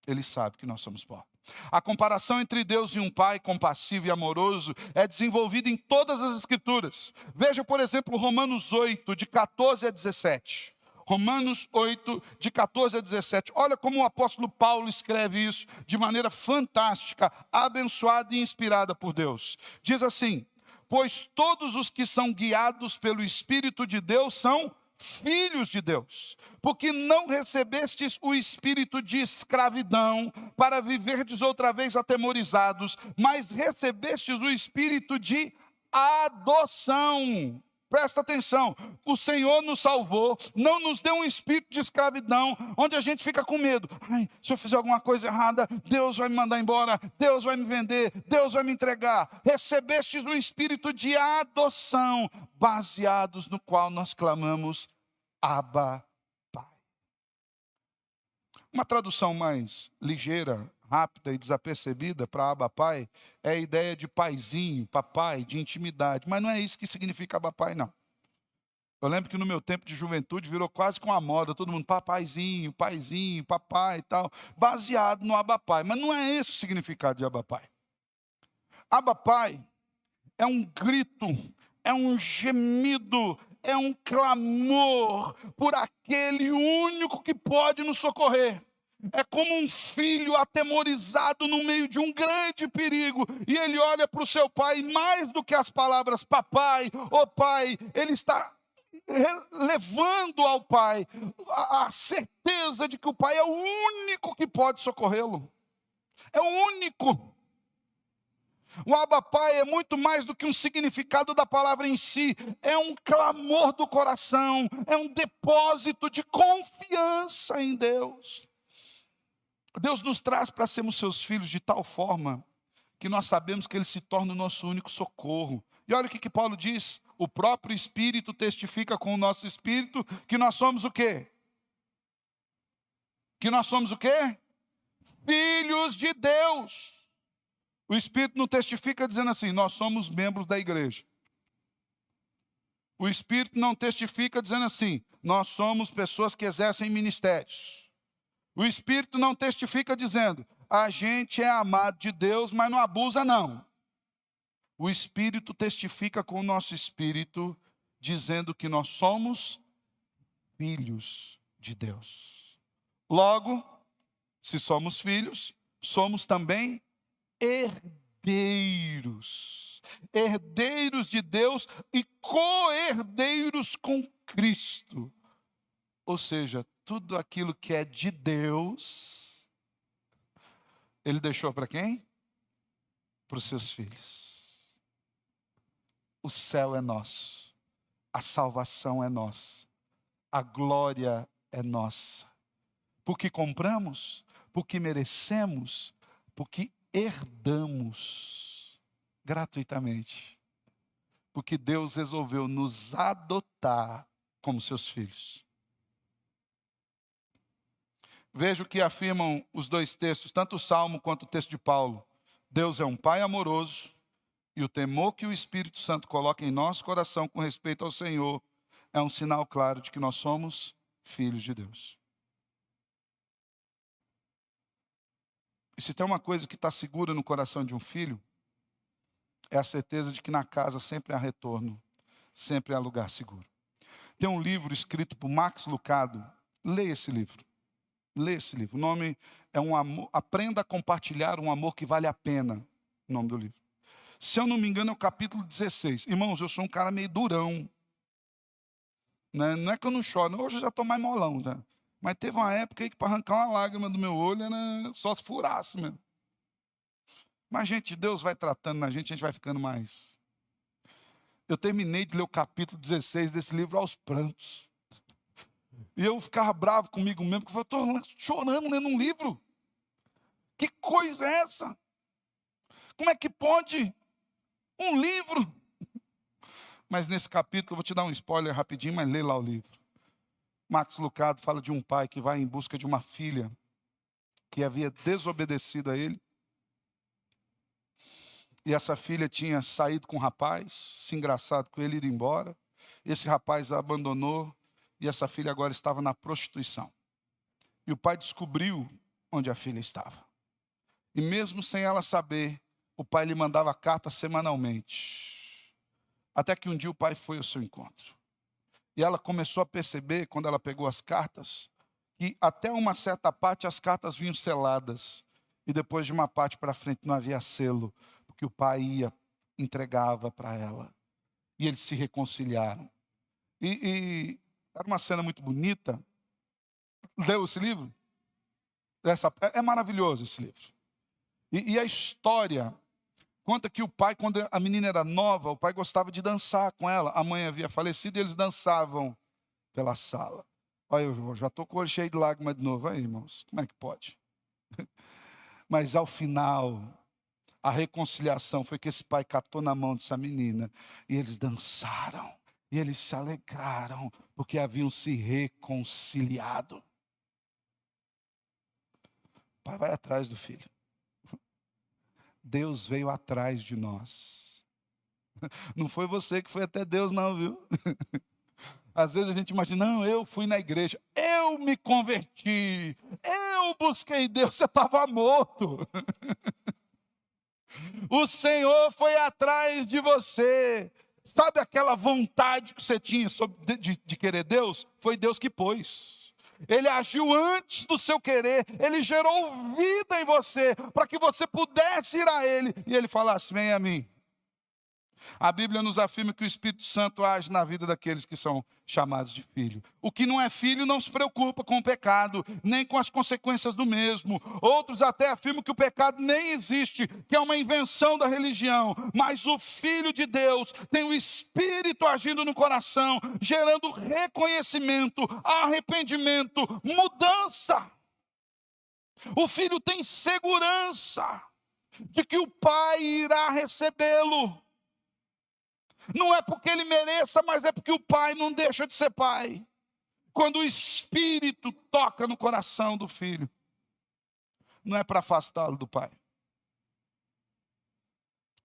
Ele sabe que nós somos pó. A comparação entre Deus e um pai compassivo e amoroso é desenvolvida em todas as Escrituras. Veja, por exemplo, Romanos 8, de 14 a 17. Romanos 8, de 14 a 17. Olha como o apóstolo Paulo escreve isso de maneira fantástica, abençoada e inspirada por Deus. Diz assim: pois todos os que são guiados pelo Espírito de Deus são filhos de Deus, porque não recebestes o espírito de escravidão para viverdes outra vez atemorizados, mas recebestes o espírito de adoção. Presta atenção, o Senhor nos salvou, não nos deu um espírito de escravidão, onde a gente fica com medo. Ai, se eu fizer alguma coisa errada, Deus vai me mandar embora, Deus vai me vender, Deus vai me entregar. Recebestes um espírito de adoção, baseados no qual nós clamamos, Abba, Pai. Uma tradução mais ligeira, rápida e desapercebida para Abba Pai é a ideia de paizinho, papai, de intimidade. Mas não é isso que significa Abba Pai, não. Eu lembro que no meu tempo de juventude virou quase com a moda, todo mundo papaizinho, paizinho, papai e tal, baseado no Abba Pai. Mas não é esse o significado de Abba Pai. Abba Pai é um grito, é um gemido, é um clamor por aquele único que pode nos socorrer. É como um filho atemorizado no meio de um grande perigo, e ele olha para o seu pai, mais do que as palavras papai, ô pai, ele está levando ao pai a certeza de que o pai é o único que pode socorrê-lo. É o único. O Abba Pai é muito mais do que um significado da palavra em si, é um clamor do coração, é um depósito de confiança em Deus. Deus nos traz para sermos seus filhos de tal forma que nós sabemos que Ele se torna o nosso único socorro. E olha o que Paulo diz: o próprio Espírito testifica com o nosso Espírito que nós somos o quê? Que nós somos o quê? Filhos de Deus. O Espírito não testifica dizendo assim, nós somos membros da igreja. O Espírito não testifica dizendo assim, nós somos pessoas que exercem ministérios. O Espírito não testifica dizendo, a gente é amado de Deus, mas não abusa não. O Espírito testifica com o nosso Espírito, dizendo que nós somos filhos de Deus. Logo, se somos filhos, somos também herdeiros. Herdeiros de Deus e co-herdeiros com Cristo. Ou seja, tudo aquilo que é de Deus, Ele deixou para quem? Para os seus filhos. O céu é nosso, a salvação é nossa, a glória é nossa. Porque compramos, porque merecemos, porque herdamos gratuitamente. Porque Deus resolveu nos adotar como seus filhos. Veja o que afirmam os dois textos, tanto o Salmo quanto o texto de Paulo. Deus é um Pai amoroso, e o temor que o Espírito Santo coloca em nosso coração com respeito ao Senhor é um sinal claro de que nós somos filhos de Deus. E se tem uma coisa que está segura no coração de um filho, é a certeza de que na casa sempre há retorno, sempre há lugar seguro. Tem um livro escrito por Max Lucado, leia esse livro. Lê esse livro. O nome é Aprenda a Compartilhar um Amor que Vale a Pena. O nome do livro. Se eu não me engano, é o capítulo 16. Irmãos, eu sou um cara meio durão. Né? Não é que eu não choro, hoje eu já estou mais molão. Né? Mas teve uma época aí que para arrancar uma lágrima do meu olho era só se furasse mesmo. Mas, gente, Deus vai tratando na gente, a gente vai ficando mais. Eu terminei de ler o capítulo 16 desse livro aos prantos. E eu ficava bravo comigo mesmo, porque eu estou chorando lendo um livro. Que coisa é essa? Como é que pode um livro? Mas nesse capítulo, eu vou te dar um spoiler rapidinho, mas lê lá o livro. Max Lucado fala de um pai que vai em busca de uma filha que havia desobedecido a ele. E essa filha tinha saído com um rapaz, se engraçado com ele, ido embora. Esse rapaz a abandonou. E essa filha agora estava na prostituição. E o pai descobriu onde a filha estava. E mesmo sem ela saber, o pai lhe mandava carta semanalmente. Até que um dia o pai foi ao seu encontro. E ela começou a perceber, quando ela pegou as cartas, que até uma certa parte as cartas vinham seladas. E depois de uma parte para frente não havia selo, porque o pai ia, entregava para ela. E eles se reconciliaram. E era uma cena muito bonita. Leu esse livro? É maravilhoso esse livro. E a história conta que o pai, quando a menina era nova, o pai gostava de dançar com ela. A mãe havia falecido e eles dançavam pela sala. Olha, eu já estou com o olho cheio de lágrimas de novo. Aí, irmãos, como é que pode? Mas ao final, a reconciliação foi que esse pai catou na mão dessa menina e eles dançaram. E eles se alegraram porque haviam se reconciliado. O pai vai atrás do filho. Deus veio atrás de nós. Não foi você que foi até Deus, não, viu? Às vezes a gente imagina, não, eu fui na igreja, eu me converti, eu busquei Deus, você estava morto. O Senhor foi atrás de você. Sabe aquela vontade que você tinha de querer Deus? Foi Deus que pôs. Ele agiu antes do seu querer, ele gerou vida em você, para que você pudesse ir a Ele, e Ele falasse, vem a mim. A Bíblia nos afirma que o Espírito Santo age na vida daqueles que são chamados de filho. O que não é filho não se preocupa com o pecado, nem com as consequências do mesmo. Outros até afirmam que o pecado nem existe, que é uma invenção da religião. Mas o Filho de Deus tem o Espírito agindo no coração, gerando reconhecimento, arrependimento, mudança. O Filho tem segurança de que o Pai irá recebê-lo. Não é porque ele mereça, mas é porque o pai não deixa de ser pai. Quando o Espírito toca no coração do filho, não é para afastá-lo do pai.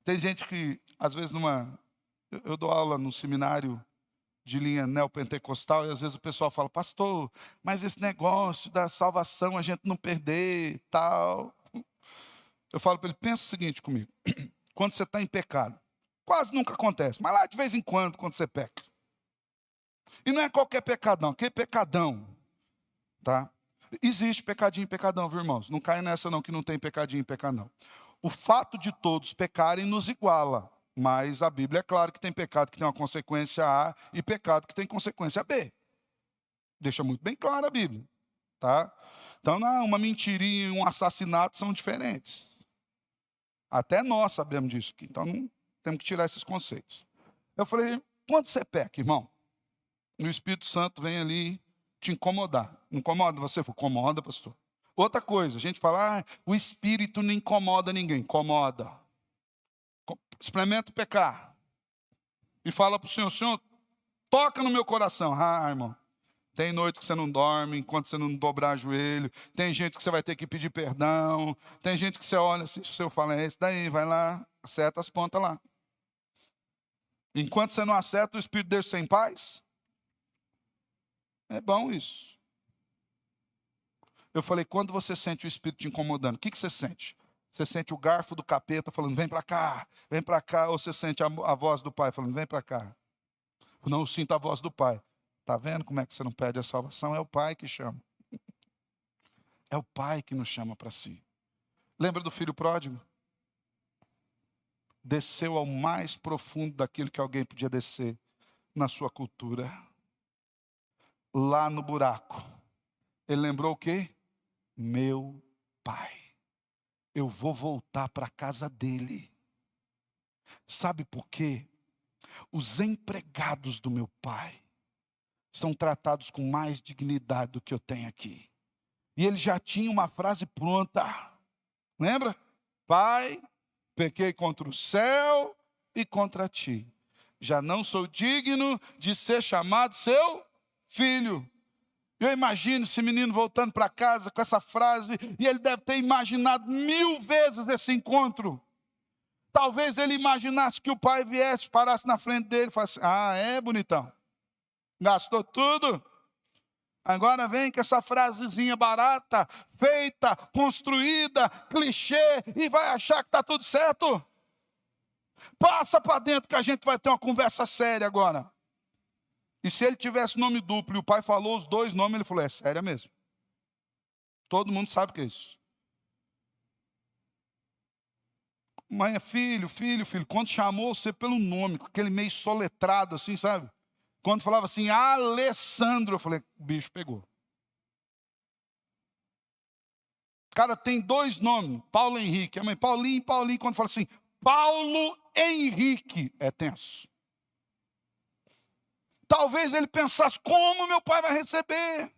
Tem gente que, às vezes, eu dou aula no seminário de linha neopentecostal, e às vezes o pessoal fala, pastor, mas esse negócio da salvação, a gente não perder, tal. Eu falo para ele, pensa o seguinte comigo, quando você está em pecado, quase nunca acontece, mas lá de vez em quando você peca. E não é qualquer pecado não, que pecadão, tá? Existe pecadinho e pecadão, viu, irmãos? Não cai nessa não, que não tem pecadinho e pecadão. O fato de todos pecarem nos iguala, mas a Bíblia é claro que tem pecado que tem uma consequência A e pecado que tem consequência B. Deixa muito bem claro a Bíblia, tá? Então, não, uma mentirinha e um assassinato são diferentes. Até nós sabemos disso aqui, então não temos que tirar esses conceitos. Eu falei, quando você peca, irmão, o Espírito Santo vem ali te incomodar. Incomoda você? Incomoda, pastor. Outra coisa, a gente fala, o Espírito não incomoda ninguém. Incomoda. Experimenta pecar. E fala para o Senhor, toca no meu coração. Irmão, tem noite que você não dorme, enquanto você não dobrar joelho. Tem gente que você vai ter que pedir perdão. Tem gente que você olha assim, se o Senhor fala, é esse daí, vai lá, acerta as pontas lá. Enquanto você não acerta, o Espírito deixa você em paz. É bom isso. Eu falei, quando você sente o Espírito te incomodando, o que você sente? Você sente o garfo do capeta falando, vem para cá, ou você sente a voz do Pai falando, vem para cá. Não, eu sinto a voz do Pai. Está vendo como é que você não pede a salvação? É o Pai que chama. É o Pai que nos chama para si. Lembra do filho pródigo? Desceu ao mais profundo daquilo que alguém podia descer na sua cultura. Lá no buraco. Ele lembrou o quê? Meu pai. Eu vou voltar para a casa dele. Sabe por quê? Os empregados do meu pai são tratados com mais dignidade do que eu tenho aqui. E ele já tinha uma frase pronta. Lembra? Pai, pequei contra o céu e contra ti. Já não sou digno de ser chamado seu filho. Eu imagino esse menino voltando para casa com essa frase, e ele deve ter imaginado 1000 vezes esse encontro. Talvez ele imaginasse que o pai viesse, parasse na frente dele e falasse, é bonitão, gastou tudo? Agora vem com essa frasezinha barata, feita, construída, clichê, e vai achar que está tudo certo? Passa para dentro que a gente vai ter uma conversa séria agora. E se ele tivesse nome duplo e o pai falou os dois nomes, ele falou, é sério mesmo. Todo mundo sabe o que é isso. Mãe é filho, filho, filho. Quando chamou você pelo nome, aquele meio soletrado assim, sabe? Quando falava assim, Alessandro, eu falei, o bicho pegou. O cara tem dois nomes, Paulo Henrique. A mãe, Paulinho, Paulinho. Quando fala assim, Paulo Henrique, é tenso. Talvez ele pensasse, como meu pai vai receber?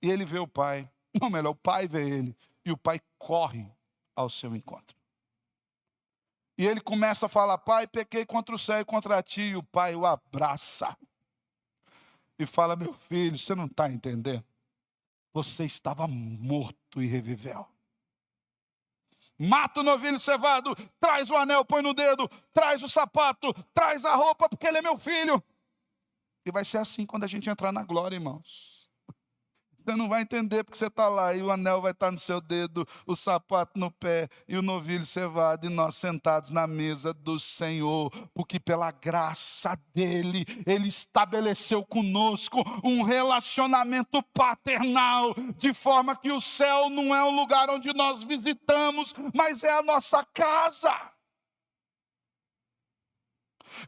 E ele vê o pai. Não, melhor, o pai vê ele. E o pai corre ao seu encontro. E ele começa a falar, pai, pequei contra o céu e contra ti. E o pai o abraça. E fala, meu filho, você não está entendendo? Você estava morto e reviveu. Mata o novilho cevado, traz o anel, põe no dedo, traz o sapato, traz a roupa, porque ele é meu filho. E vai ser assim quando a gente entrar na glória, irmãos. Você não vai entender porque você está lá e o anel vai estar no seu dedo, o sapato no pé e o novilho cevado e nós sentados na mesa do Senhor, porque pela graça dele, ele estabeleceu conosco um relacionamento paternal, de forma que o céu não é um lugar onde nós visitamos, mas é a nossa casa.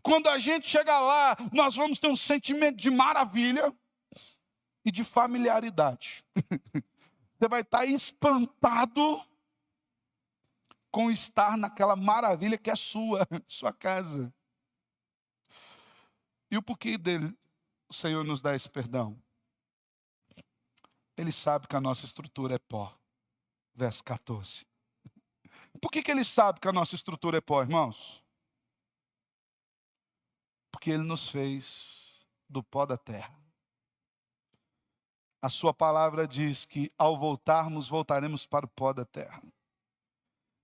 Quando a gente chegar lá, nós vamos ter um sentimento de maravilha e de familiaridade. Você vai estar espantado com estar naquela maravilha que é sua casa. E o porquê dele, o Senhor nos dá esse perdão? Ele sabe que a nossa estrutura é pó. Verso 14. Por que ele sabe que a nossa estrutura é pó, irmãos? Porque ele nos fez do pó da terra. A sua palavra diz que ao voltarmos, voltaremos para o pó da terra.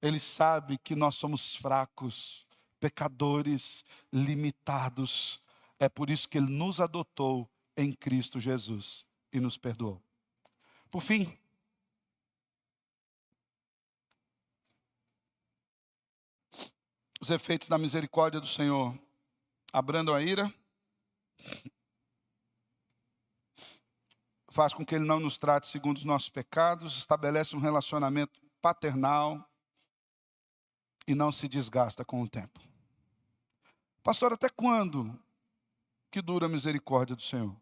Ele sabe que nós somos fracos, pecadores, limitados. É por isso que ele nos adotou em Cristo Jesus e nos perdoou. Por fim, os efeitos da misericórdia do Senhor abrandam a ira, faz com que ele não nos trate segundo os nossos pecados, estabelece um relacionamento paternal e não se desgasta com o tempo. Pastor, até quando que dura a misericórdia do Senhor?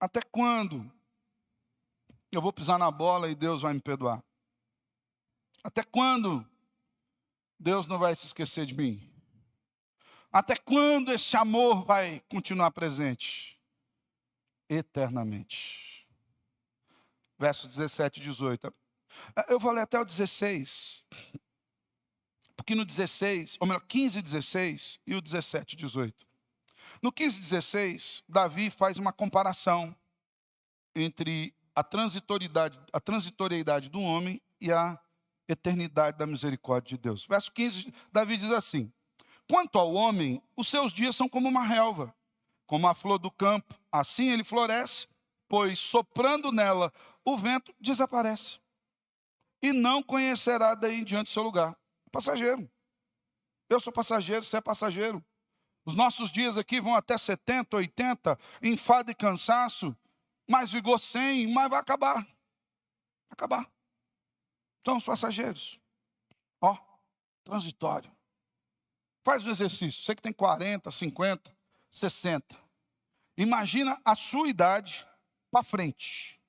Até quando eu vou pisar na bola e Deus vai me perdoar? Até quando Deus não vai se esquecer de mim? Até quando esse amor vai continuar presente? Eternamente. Versos 17 e 18. Eu vou ler até o 16. Porque no 16, ou melhor, 15 e 16 e o 17 e 18. No 15 e 16, Davi faz uma comparação entre a transitoriedade do homem e a eternidade da misericórdia de Deus. Verso 15, Davi diz assim: quanto ao homem, os seus dias são como uma relva, como a flor do campo, assim ele floresce, pois soprando nela o vento desaparece, e não conhecerá daí em diante seu lugar. Passageiro. Eu sou passageiro, você é passageiro. Os nossos dias aqui vão até 70, 80, enfado e cansaço, mais vigor 100, mas vai acabar. Vai acabar. São os passageiros. Ó, transitório. Faz o exercício. Você que tem 40, 50, 60. Imagina a sua idade para frente.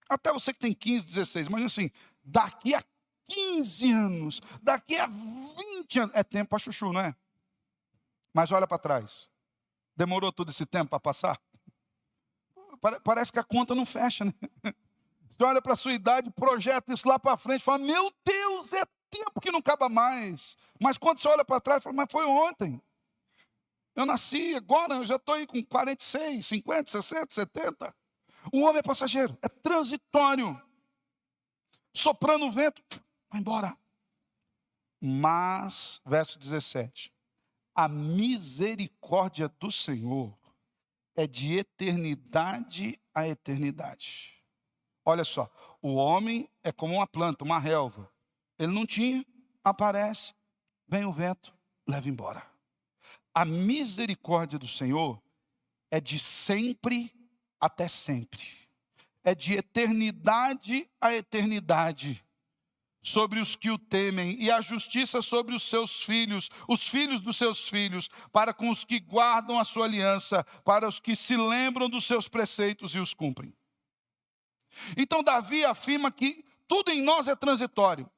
Até você que tem 15, 16. Imagina assim, daqui a 15 anos, daqui a 20 anos. É tempo para chuchu, não é? Mas olha para trás. Demorou todo esse tempo para passar? Parece que a conta não fecha, né? Você olha para a sua idade, projeta isso lá para frente, fala, meu Deus, é tempo que não acaba mais. Mas quando você olha para trás, fala, mas foi ontem. Eu nasci agora, eu já estou aí com 46, 50, 60, 70. O homem é passageiro, é transitório. Soprando o vento, vai embora. Mas, verso 17, a misericórdia do Senhor é de eternidade a eternidade. Olha só, o homem é como uma planta, uma relva. Ele não tinha, aparece, vem o vento, leva embora. a misericórdia do Senhor é de sempre até sempre. É de eternidade a eternidade sobre os que o temem, e a justiça sobre os seus filhos, os filhos dos seus filhos, para com os que guardam a sua aliança, para os que se lembram dos seus preceitos e os cumprem. Então Davi afirma que tudo em nós é transitório.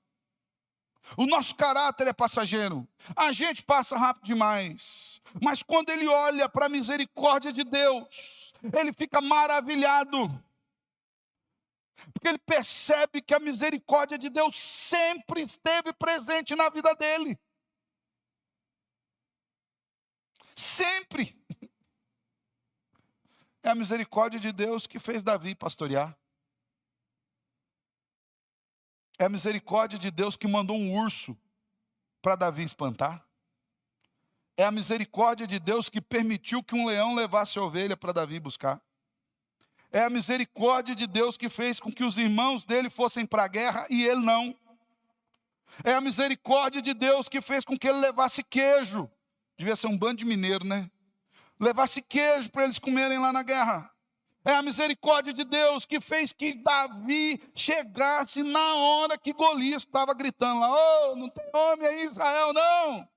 O nosso caráter é passageiro. A gente passa rápido demais. Mas quando ele olha para a misericórdia de Deus, ele fica maravilhado. Porque ele percebe que a misericórdia de Deus sempre esteve presente na vida dele. Sempre. É a misericórdia de Deus que fez Davi pastorear. É a misericórdia de Deus que mandou um urso para Davi espantar. É a misericórdia de Deus que permitiu que um leão levasse a ovelha para Davi buscar. É a misericórdia de Deus que fez com que os irmãos dele fossem para a guerra e ele não. É a misericórdia de Deus que fez com que ele levasse queijo. Devia ser um bando de mineiro, né? Levasse queijo para eles comerem lá na guerra. É a misericórdia de Deus que fez que Davi chegasse na hora que Golias estava gritando lá: "Oh, não tem homem aí em Israel, não!"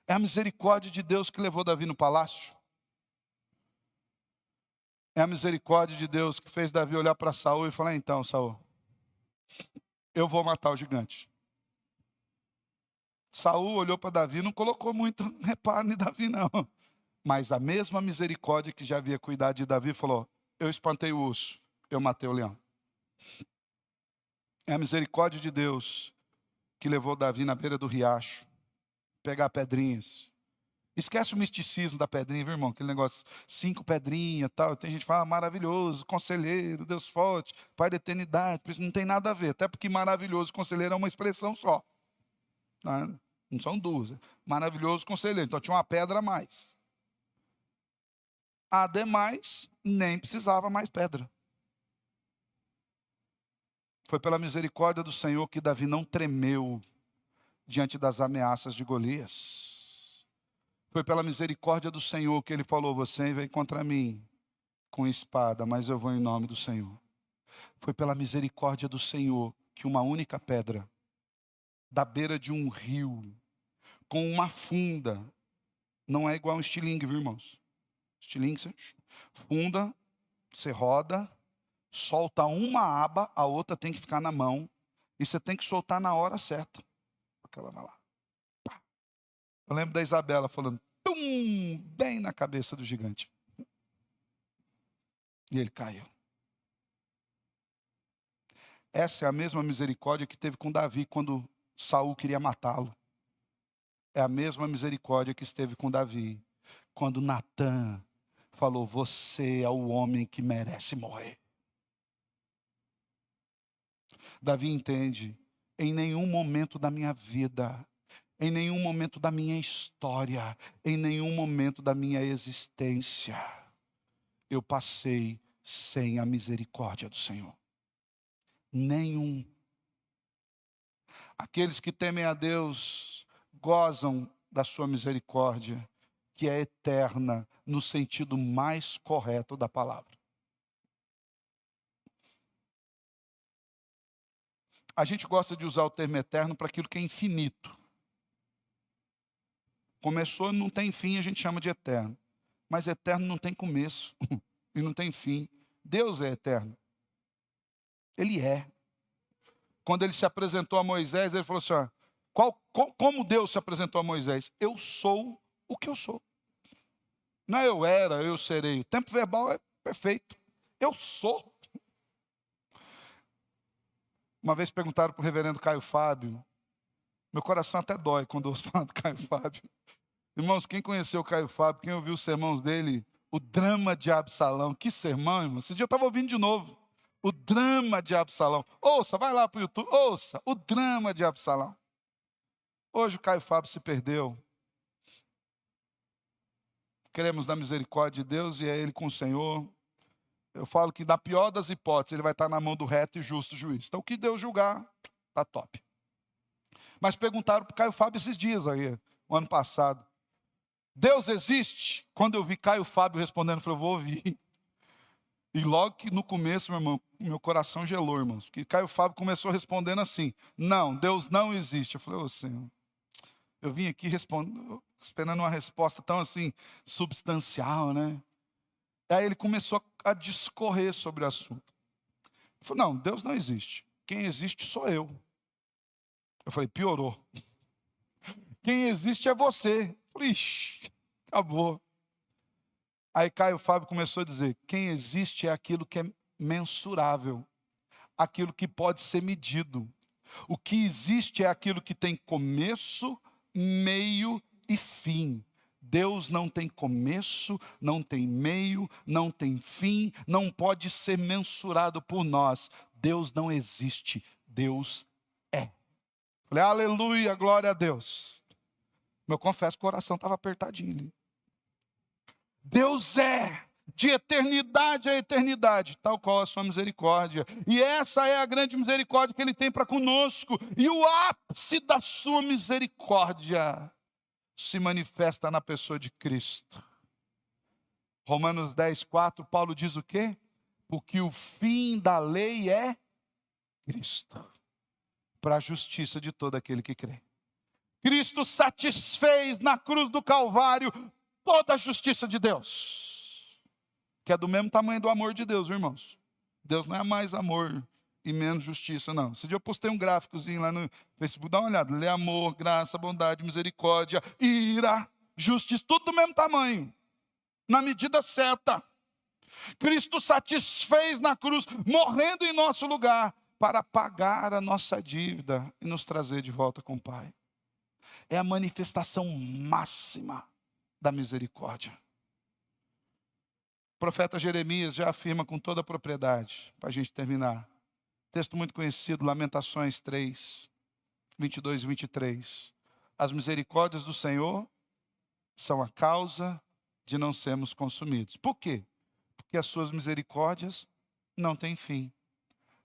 É a misericórdia de Deus que levou Davi no palácio. É a misericórdia de Deus que fez Davi olhar para Saul e falar: "Então, Saul, eu vou matar o gigante." Saul olhou para Davi, não colocou muito reparo em Davi, não. Mas a mesma misericórdia que já havia cuidado de Davi falou: "Eu espantei o urso, eu matei o leão." É a misericórdia de Deus que levou Davi na beira do riacho, pegar pedrinhas. Esquece o misticismo da pedrinha, viu, irmão? Aquele negócio, 5 pedrinhas e tal. Tem gente que fala: maravilhoso, conselheiro, Deus forte, Pai da eternidade. Isso não tem nada a ver, até porque maravilhoso, conselheiro é uma expressão só. Não são duas. Maravilhoso, conselheiro. Então tinha uma pedra a mais. Ademais, nem precisava mais pedra. Foi pela misericórdia do Senhor que Davi não tremeu diante das ameaças de Golias. Foi pela misericórdia do Senhor que ele falou: "Você vem contra mim com espada, mas eu vou em nome do Senhor." Foi pela misericórdia do Senhor que uma única pedra, da beira de um rio, com uma funda, não é igual um estilingue, viu, irmãos? Estilingue, funda, você roda, solta uma aba, a outra tem que ficar na mão, e você tem que soltar na hora certa. Porque ela vai lá. Eu lembro da Isabela falando, tum, bem na cabeça do gigante. E ele caiu. Essa é a mesma misericórdia que teve com Davi quando Saul queria matá-lo. É a mesma misericórdia que esteve com Davi quando Natã falou: "Você é o homem que merece morrer." Davi entende: em nenhum momento da minha vida, em nenhum momento da minha história, em nenhum momento da minha existência, eu passei sem a misericórdia do Senhor. Nenhum. Aqueles que temem a Deus gozam da sua misericórdia, que é eterna no sentido mais correto da palavra. A gente gosta de usar o termo eterno para aquilo que é infinito. Começou, não tem fim, a gente chama de eterno. Mas eterno não tem começo e não tem fim. Deus é eterno. Ele é. Quando ele se apresentou a Moisés, ele falou assim: como Deus se apresentou a Moisés? Eu sou o que eu sou. Não é eu era, eu serei. O tempo verbal é perfeito. Eu sou. Uma vez perguntaram para o reverendo Caio Fábio. Meu coração até dói quando eu ouço falar do Caio Fábio. Irmãos, quem conheceu o Caio Fábio, quem ouviu os sermões dele, o drama de Absalão. Que sermão, irmão. Esse dia eu estava ouvindo de novo. O drama de Absalão. Ouça, vai lá para o YouTube. Ouça, o drama de Absalão. Hoje o Caio Fábio se perdeu. Queremos na misericórdia de Deus e é Ele com o Senhor. Eu falo que na pior das hipóteses, Ele vai estar na mão do reto e justo juiz. Então o que Deus julgar, está top. Mas perguntaram para o Caio Fábio esses dias aí. o ano passado. Deus existe? Quando eu vi Caio Fábio respondendo, eu falei, eu vou ouvir. E logo que no começo, meu irmão, meu coração gelou, irmãos. Porque Caio Fábio começou respondendo assim, não, Deus não existe. Eu falei, ô Senhor, eu vim aqui esperando uma resposta tão assim, substancial, né? Aí ele começou a discorrer sobre o assunto. Ele falou, não, Deus não existe. Quem existe sou eu. Eu falei, piorou. Quem existe é você. Eu falei, ixi, acabou. Aí Caio Fábio começou a dizer, quem existe é aquilo que é mensurável, aquilo que pode ser medido. O que existe é aquilo que tem começo, meio e fim. Deus não tem começo, não tem meio, não tem fim, não pode ser mensurado por nós. Deus não existe, Deus é. Falei, aleluia, glória a Deus. Eu confesso que o coração estava apertadinho ali. Deus é de eternidade a eternidade, tal qual a sua misericórdia. E essa é a grande misericórdia que Ele tem para conosco. E o ápice da sua misericórdia se manifesta na pessoa de Cristo. Romanos 10, 4, Paulo diz o quê? Porque o fim da lei é Cristo, para a justiça de todo aquele que crê. Cristo satisfez na cruz do Calvário toda a justiça de Deus, que é do mesmo tamanho do amor de Deus, irmãos. Deus não é mais amor e menos justiça, não. Esse dia eu postei um gráficozinho lá no Facebook, dá uma olhada. Lê amor, graça, bondade, misericórdia, ira, justiça, tudo do mesmo tamanho, na medida certa. Cristo satisfez na cruz, morrendo em nosso lugar, para pagar a nossa dívida e nos trazer de volta com o Pai. É a manifestação máxima da misericórdia. O profeta Jeremias já afirma com toda a propriedade, para a gente terminar. Texto muito conhecido, Lamentações 3, 22 e 23. As misericórdias do Senhor são a causa de não sermos consumidos. Por quê? Porque as suas misericórdias não têm fim.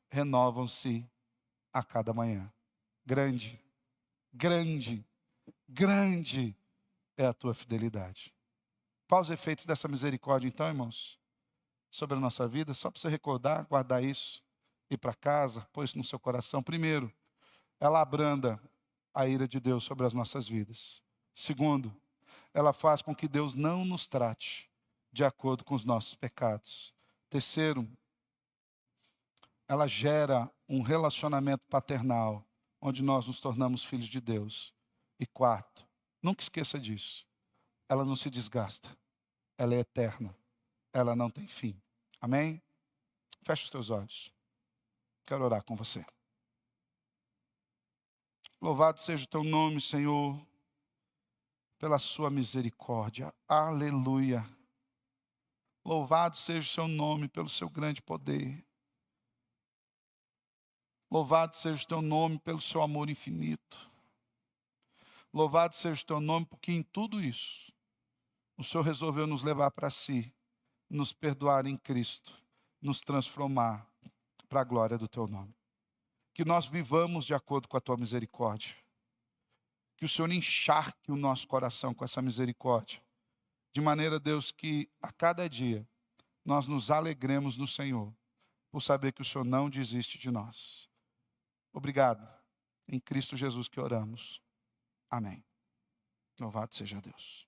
Renovam-se a cada manhã. Grande, grande, grande é a tua fidelidade. Quais os efeitos dessa misericórdia, então, irmãos? Sobre a nossa vida, só para você recordar, guardar isso, ir para casa, pôr isso no seu coração. Primeiro, ela abranda a ira de Deus sobre as nossas vidas. Segundo, ela faz com que Deus não nos trate de acordo com os nossos pecados. Terceiro, ela gera um relacionamento paternal, onde nós nos tornamos filhos de Deus. E quarto, nunca esqueça disso, ela não se desgasta, ela é eterna, ela não tem fim. Amém? Feche os teus olhos. Quero orar com você. Louvado seja o teu nome, Senhor, pela sua misericórdia. Aleluia. Louvado seja o seu nome pelo seu grande poder. Louvado seja o teu nome pelo seu amor infinito. Louvado seja o teu nome porque em tudo isso o Senhor resolveu nos levar para si, nos perdoar em Cristo, nos transformar para a glória do teu nome. Que nós vivamos de acordo com a tua misericórdia. Que o Senhor encharque o nosso coração com essa misericórdia. De maneira, Deus, que a cada dia nós nos alegremos no Senhor, por saber que o Senhor não desiste de nós. Obrigado. Em Cristo Jesus que oramos. Amém. Louvado seja Deus.